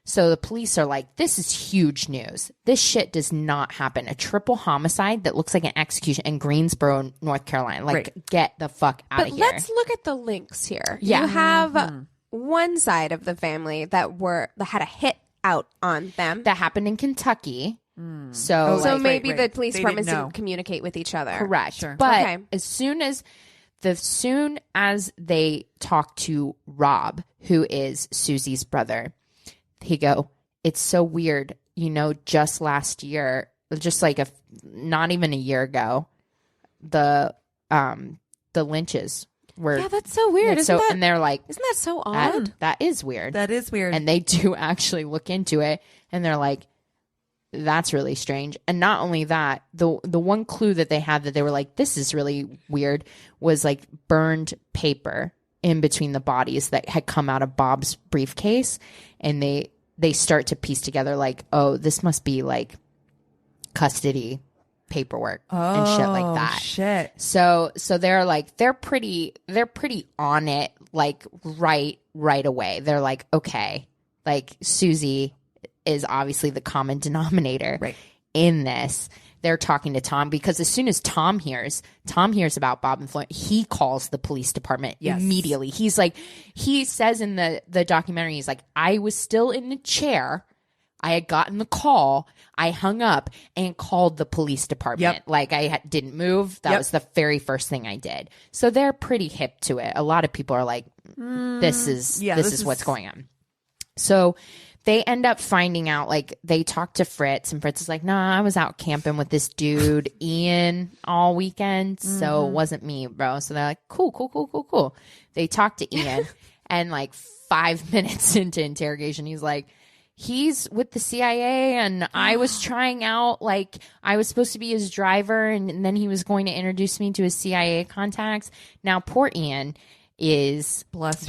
So the police are like, this is huge news. This shit does not happen. A triple homicide that looks like an execution in Greensboro, North Carolina. Like, get the fuck out of here. But let's look at the links here. Yeah. You have one side of the family that had a hit out on them. That happened in Kentucky. So maybe the police departments didn't communicate with each other. Correct. Sure. But as soon as they talk to Rob, who is Susie's brother, he go, it's so weird. Just last year, just like not even a year ago, the lynches were. Yeah, that's so weird. And they're like, isn't that so odd? That is weird. That is weird. And they do actually look into it, and they're like, that's really strange. And not only that, the one clue that they had that they were like, this is really weird, was like burned paper in between the bodies that had come out of Bob's briefcase. And they start to piece together like, oh, this must be like custody paperwork and shit like that. Shit. So they're like, they're pretty on it, like right away. They're like, okay, like Susie is obviously the common denominator in this. They're talking to Tom because as soon as Tom hears about Bob and Floyd, he calls the police department immediately. He's like, he says in the documentary, he's like, I was still in the chair. I had gotten the call. I hung up and called the police department. Like I didn't move. That was the very first thing I did. So they're pretty hip to it. A lot of people are like, this is what's going on. So they end up finding out, like, they talk to Fritz, and Fritz is like, nah, I was out camping with this dude, Ian, all weekend, so it wasn't me, bro. So they're like, cool. They talk to Ian, and, like, 5 minutes into interrogation, he's like, he's with the CIA, and I was trying out, like, I was supposed to be his driver, and then he was going to introduce me to his CIA contacts. Now, poor Ian is bless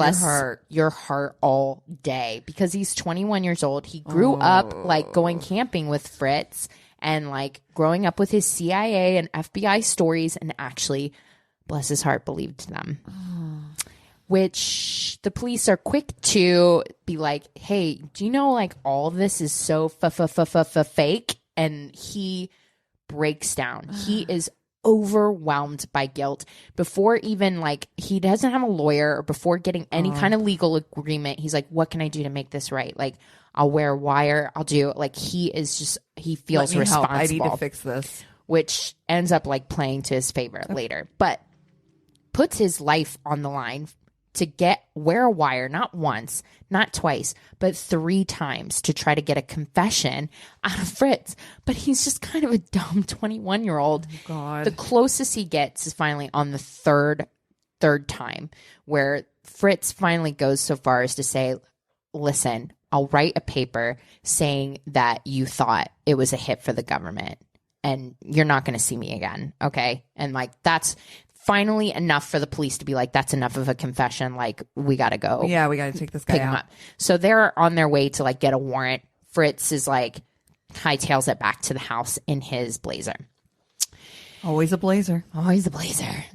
your heart all day because he's 21 years old. He grew up like going camping with Fritz and like growing up with his CIA and FBI stories, and actually, bless his heart, believed them. Which the police are quick to be like, hey, do you know like all of this is so fake? And he breaks down. He is overwhelmed by guilt before even like he doesn't have a lawyer or before getting any kind of legal agreement. He's like, what can I do to make this right? Like, I'll wear a wire. I'll do like, he feels responsible. I need to fix this, which ends up like playing to his favor later, but puts his life on the line to wear a wire, not once, not twice, but 3 times to try to get a confession out of Fritz. But he's just kind of a dumb 21-year-old. Oh, God. The closest he gets is finally on the third time, where Fritz finally goes so far as to say, listen, I'll write a paper saying that you thought it was a hit for the government and you're not going to see me again. Okay. And like, that's finally enough for the police to be like, that's enough of a confession. Like, we got to go. Yeah, we got to take this guy pick out. him up. So they're on their way to like get a warrant. Fritz is like hightails it back to the house in his Blazer. Always a Blazer.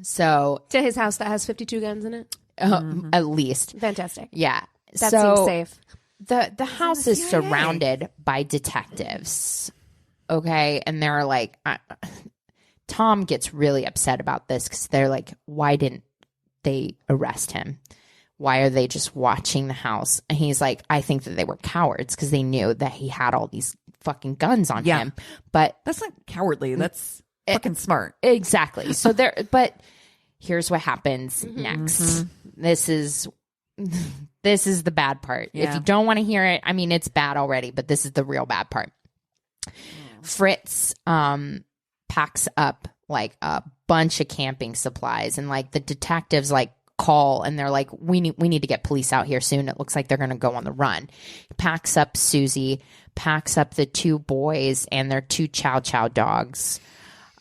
So to his house that has 52 guns in it. At least. Fantastic. Yeah. That seems safe. The house is surrounded by detectives. Okay. And they're like, Tom gets really upset about this because they're like, why didn't they arrest him? Why are they just watching the house? And he's like, I think that they were cowards because they knew that he had all these fucking guns on him. But that's not cowardly. That's fucking smart. Exactly. So but here's what happens next. This is the bad part. Yeah. If you don't want to hear it, I mean, it's bad already, but this is the real bad part. Fritz packs up like a bunch of camping supplies, and like the detectives like call and they're like, we need to get police out here soon. It looks like they're going to go on the run. He packs up Susie, packs up the 2 boys and their 2 chow chow dogs.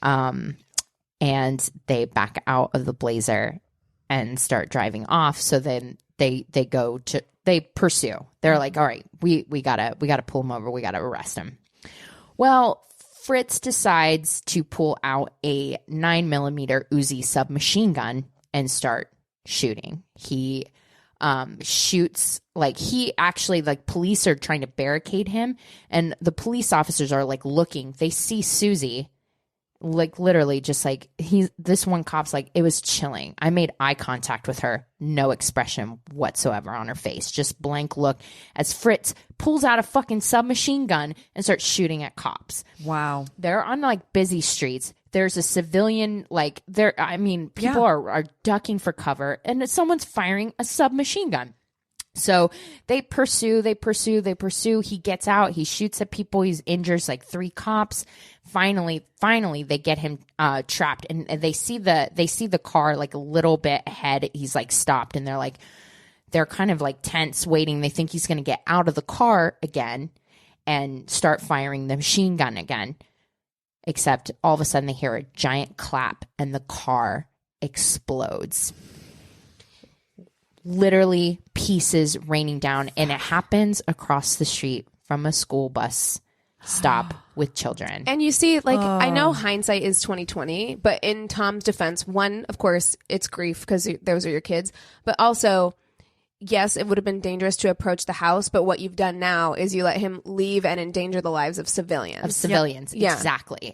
And they back out of the Blazer and start driving off. So then they pursue. They're like, all right, we gotta pull him over. We gotta arrest him. Well, Fritz decides to pull out a 9mm Uzi submachine gun and start shooting. He shoots, like he actually, like police are trying to barricade him, and the police officers are like looking, they see Susie, like literally just like this one cop's like, it was chilling. I made eye contact with her, no expression whatsoever on her face, just blank look as Fritz pulls out a fucking submachine gun and starts shooting at cops. Wow. They're on like busy streets. There's a civilian, like there, I mean, people are ducking for cover, and someone's firing a submachine gun. So they pursue. He gets out. He shoots at people. He injures like 3 cops. Finally, they get him trapped, and they see the car like a little bit ahead. He's like stopped, and they're kind of like tense, waiting. They think he's going to get out of the car again and start firing the machine gun again. Except all of a sudden they hear a giant clap, and the car explodes. Literally pieces raining down, and it happens across the street from a school bus stop with children. And you see, like, I know hindsight is 2020, but in Tom's defense, one, of course, it's grief because those are your kids, but also, yes, it would have been dangerous to approach the house, but what you've done now is you let him leave and endanger the lives of civilians. Yep.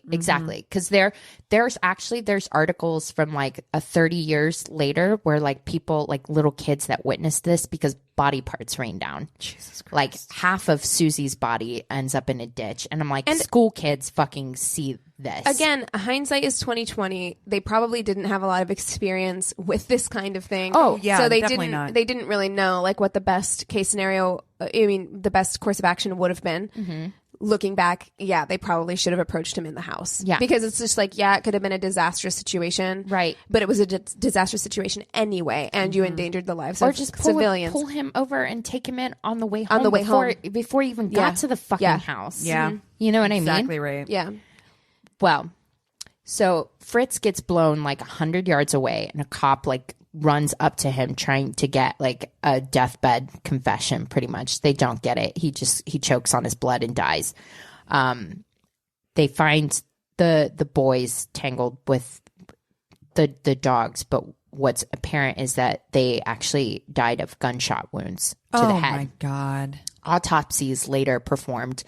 Exactly. Because there's articles from like 30 years later where like people, like little kids that witnessed this because body parts rain down. Jesus Christ. Like half of Susie's body ends up in a ditch. And I'm like, school kids fucking see this. Again, hindsight is 2020. They probably didn't have a lot of experience with this kind of thing. Oh, yeah, so they didn't. They didn't really know like what the best case scenario. The best course of action would have been. Mm-hmm. Looking back, yeah, they probably should have approached him in the house. Yeah, because it's just like, yeah, it could have been a disastrous situation, right? But it was a disastrous situation anyway, and you endangered the lives of civilians. Pull him over and take him in on the way home. Before he even got to the fucking house. Yeah, you know what I mean? Exactly right. Yeah. Well, so Fritz gets blown like 100 yards away, and a cop like runs up to him trying to get like a deathbed confession. Pretty much, they don't get it. He chokes on his blood and dies. They find the boys tangled with the dogs, but what's apparent is that they actually died of gunshot wounds to the head. Oh my God. Autopsies later performed.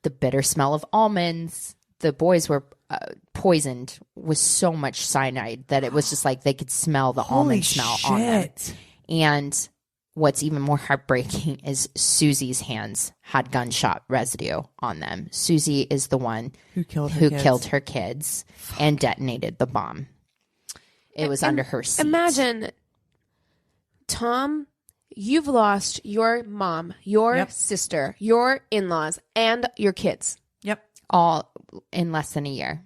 The bitter smell of almonds. The boys were poisoned with so much cyanide that it was just like they could smell the almond smell on them. And what's even more heartbreaking is Susie's hands had gunshot residue on them. Susie is the one who killed her kids and detonated the bomb. It was under her seat. Imagine, Tom, you've lost your mom, your sister, your in-laws, and your kids. Yep. All in less than a year.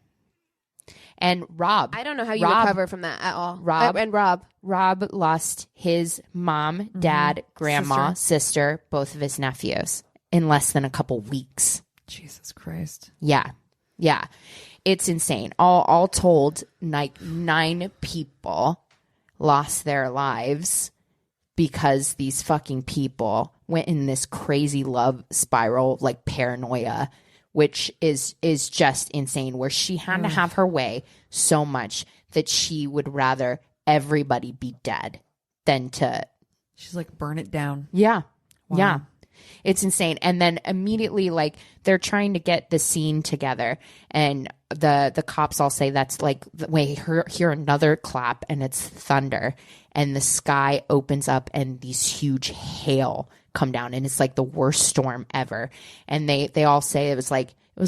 And Rob. I don't know how you recover from that at all. Rob lost his mom, dad, grandma, sister, both of his nephews in less than a couple weeks. Jesus Christ. Yeah. Yeah. It's insane. All told, like 9 people lost their lives because these fucking people went in this crazy love spiral, like paranoia, which is just insane, where she had to have her way so much that she would rather everybody be dead than to... She's like, burn it down. Yeah. Wow. Yeah. It's insane. And then immediately, like, they're trying to get the scene together, and the cops all say that's like, we hear another clap, and it's thunder, and the sky opens up, and these huge hail come down, and it's like the worst storm ever. And they all say it was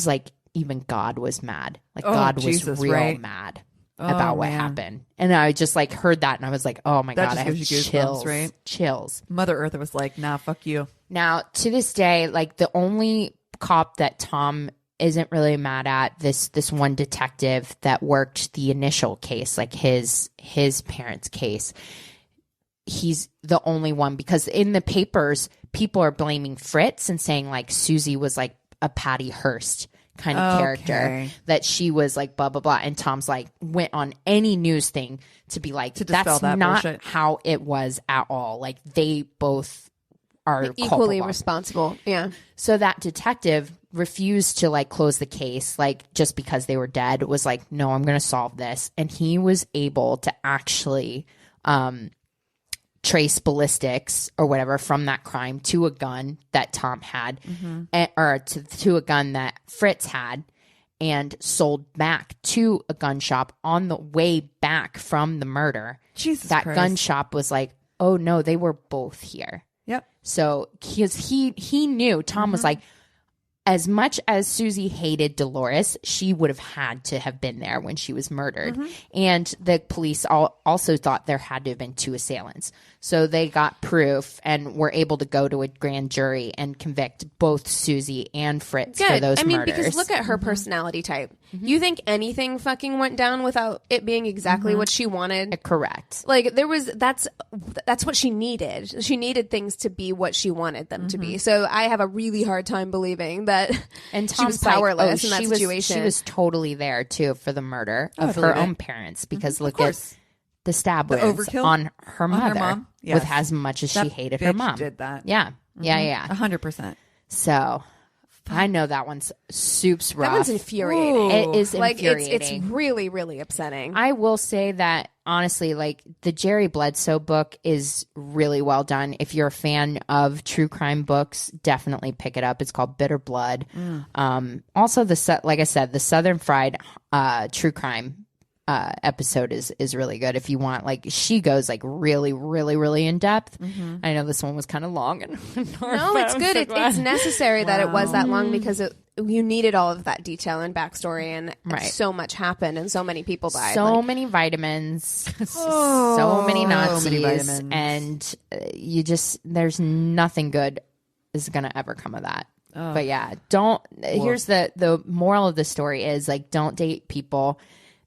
like even God was mad. Like God was real mad about what happened. And I just like heard that, and I was like, oh my God, I have chills. Right? Chills. Mother Earth was like, nah, fuck you. Now, to this day, like the only cop that Tom isn't really mad at, this one detective that worked the initial case, like his parents' case, he's the only one, because in the papers, people are blaming Fritz and saying like Susie was like a Patty Hearst kind of character, that she was like blah blah blah, and Tom's like went on any news thing to be like, that's not bullshit. How it was at all. Like they both are equally culpable. Responsible. Yeah. So that detective refused to like close the case, like just because they were dead. It was like, no, I'm going to solve this. And he was able to actually trace ballistics or whatever from that crime to a gun that Tom had, or to a gun that Fritz had, and sold back to a gun shop on the way back from the murder. Jesus that Christ. Gun shop was like, oh no, they were both here. Yep. So he knew, Tom was like, as much as Susie hated Dolores, she would have had to have been there when she was murdered. And the police also thought there had to have been 2 assailants. So they got proof and were able to go to a grand jury and convict both Susie and Fritz for those murders. Because look at her personality type. You think anything fucking went down without it being exactly what she wanted? Correct. Like that's what she needed. She needed things to be what she wanted them to be. So I have a really hard time believing that she was powerless in that situation. She was totally there too for the murder of her own parents, because look at the stab wounds on her mother with as much as she hated her mom. Did that? Yeah. 100%. So I know that one's soup's rough. That one's infuriating. Ooh. It is infuriating. It's really, really upsetting. I will say that honestly, like the Jerry Bledsoe book is really well done. If you're a fan of true crime books, definitely pick it up. It's called Bitter Blood. Also, like I said, the Southern Fried true crime episode is really good. If you want, like, she goes like really, really, really in depth. I know this one was kind of long. And no, it's good. It's necessary that it was that long, because you needed all of that detail and backstory, and so much happened and so many people died. So many vitamins, so many Nazis, and you just, there's nothing good is going to ever come of that. But yeah, here's the moral of the story is, like, don't date people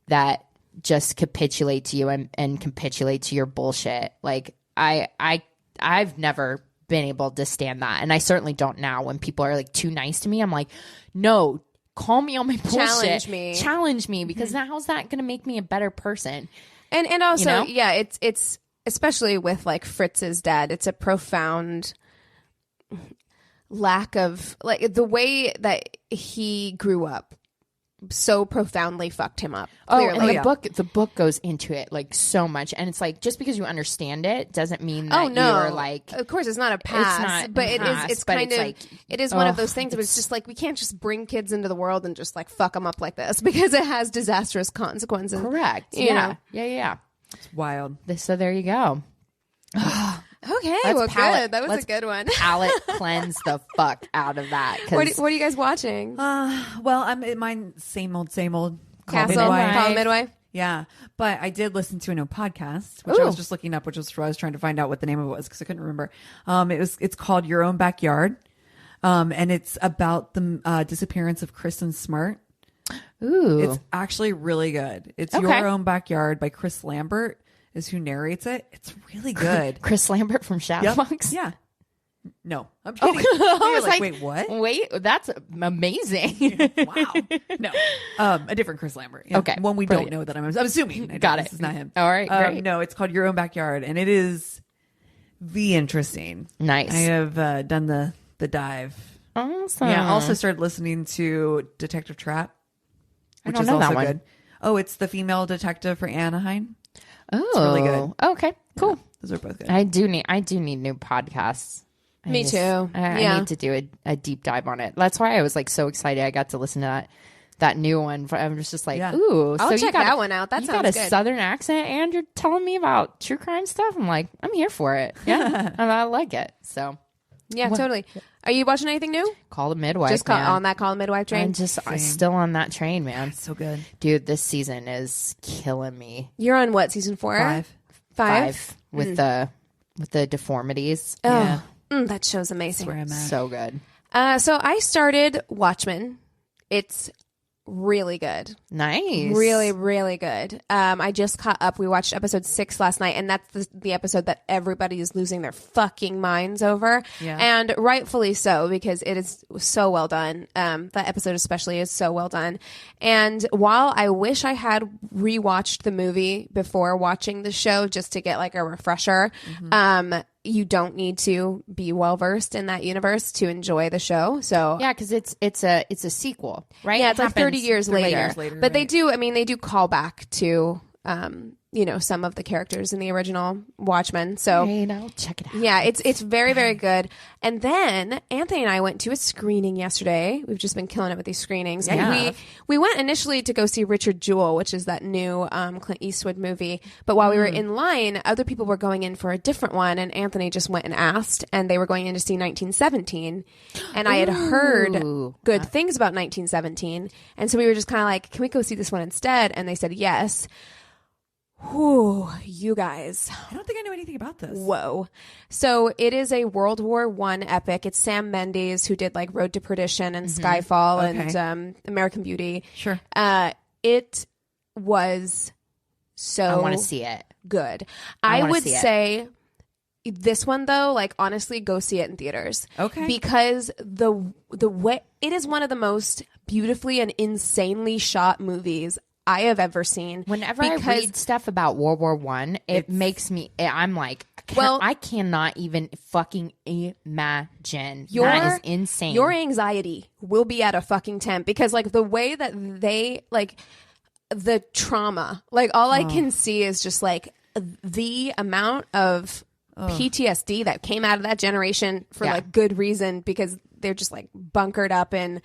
that just capitulate to you and capitulate to your bullshit. Like I've never been able to stand that, and I certainly don't now. When people are like too nice to me, I'm like, no, call me on my bullshit, challenge me, because how's that going to make me a better person? And also, you know? It's especially with like Fritz's dad, it's a profound lack of, like, the way that he grew up so profoundly fucked him up. Clearly. The book goes into it like so much, and it's like, just because you understand it doesn't mean that you're like, of course it's not a pass, but it's kind of like, it is one of those things where it's just like, we can't just bring kids into the world and just like fuck them up like this, because it has disastrous consequences. Correct. Yeah. It's wild. So there you go. Okay, good. That was a good one. Palate cleanse the fuck out of that. What are you guys watching? Well, I'm in mine. Same old. Castle, Call Midwife. Yeah, but I did listen to a new podcast, which I was just looking up, which was I was trying to find out what the name of it was because I couldn't remember. It's called Your Own Backyard, and it's about the disappearance of Kristen Smart. Ooh, it's actually really good. It's Your Own Backyard by Chris Lambert is who narrates it. It's really good. Chris Lambert from Shadowbox? Yeah. No, I'm kidding. I was like, wait, what? Wait, that's amazing. Wow. No, a different Chris Lambert. Yeah. Okay. One we don't know that I'm assuming. Got it. This is not him. All right, great. No, it's called Your Own Backyard, and it is interesting. Nice. I have done the dive. Awesome. Yeah, I also started listening to Detective Trap, which is also good. Oh, it's the female detective for Anaheim. Oh, it's really good. Okay, cool. Yeah, those are both good. I do need new podcasts. Me too. I need to do a deep dive on it. That's why I was like so excited. I got to listen to that new one. I'm just like, ooh. I'll check that one out. That sounds good. You got a Southern accent and you're telling me about true crime stuff. I'm like, I'm here for it. Yeah, I like it. So yeah, totally. Are you watching anything new? Call the Midwife. Just on that Call the Midwife train. I'm just still on that train, man. It's so good, dude. This season is killing me. You're on what, season 4? Five with the deformities. Oh, yeah. That show's amazing. That's where I'm at. So good. So I started Watchmen. It's really good. Nice. Really, really good. I just caught up. We watched episode 6 last night, and that's the episode that everybody is losing their fucking minds over. Yeah. And rightfully so, because it is so well done. That episode especially is so well done. And while I wish I had rewatched the movie before watching the show just to get like a refresher, you don't need to be well versed in that universe to enjoy the show. So yeah, because it's a sequel, right? Yeah, it's like 30 years later. But right. they do call back to some of the characters in the original Watchmen. So I'll check it out. Yeah, it's very, very good. And then Anthony and I went to a screening yesterday. We've just been killing it with these screenings. Yeah. We went initially to go see Richard Jewell, which is that new Clint Eastwood movie. But while we were in line, other people were going in for a different one, and Anthony just went and asked, and they were going in to see 1917. And I had heard good things about 1917, and so we were just kind of like, can we go see this one instead? And they said yes. Whew, you guys. I don't think I know anything about this. Whoa. So it is a World War I epic. It's Sam Mendes who did like Road to Perdition and Skyfall and American Beauty. Sure. It was so I want to see it. Good. I would say this one though, like honestly, go see it in theaters. Okay. Because the way it is one of the most beautifully and insanely shot movies I have ever seen. Whenever I read stuff about World War I, it makes me, I'm like, I cannot even fucking imagine. That is insane. Your anxiety will be at a fucking 10 because like the way that they, like the trauma, like all I can see is just like the amount of PTSD that came out of that generation for like good reason because they're just like bunkered up and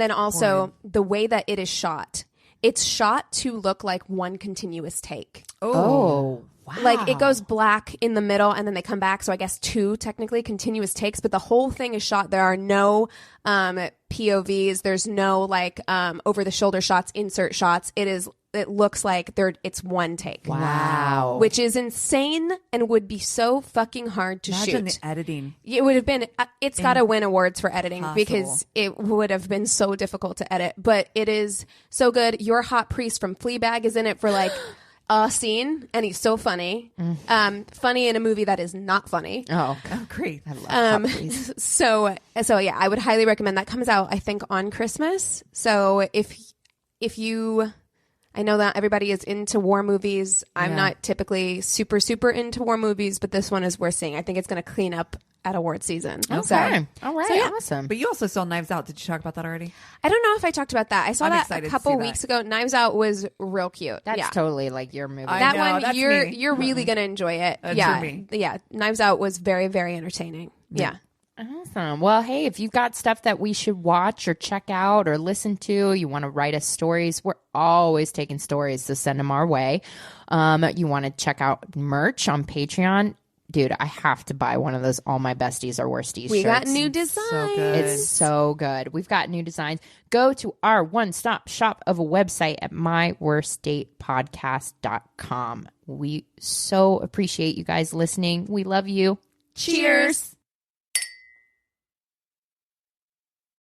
then also the way that it is shot. It's shot to look like one continuous take. Oh, wow. Like it goes black in the middle and then they come back. So I guess 2 technically continuous takes, but the whole thing is shot. There are no POVs. There's no like over the shoulder shots, insert shots. It looks like it's one take. Wow. Which is insane and would be so fucking hard to Imagine shoot. the editing. It would have been, it's got to win awards for editing because it would have been so difficult to edit, but it is so good. Your hot priest from Fleabag is in it for like a scene and he's so funny. Funny in a movie that is not funny. Oh, great. I love hot priest. So yeah, I would highly recommend that. Comes out, I think, on Christmas. So if you... I know that everybody is into war movies. I'm not typically super, super into war movies, but this one is worth seeing. I think it's going to clean up at award season. Okay. So, all right. So, yeah. Awesome. But you also saw Knives Out. Did you talk about that already? I don't know if I talked about that. I saw that a couple weeks ago. Knives Out was real cute. That's totally like your movie. That one, you're really going to enjoy it. Yeah. Knives Out was very, very entertaining. Yeah. Awesome. Well, hey, if you've got stuff that we should watch or check out or listen to, you want to write us stories, we're always taking stories, so send them our way. You want to check out merch on Patreon. Dude, I have to buy one of those All My Besties Are Worsties We shirts. got new designs. So good. It's so good. We've got new designs. Go to our one-stop shop of a website at myworstdatepodcast.com. We so appreciate you guys listening. We love you. Cheers.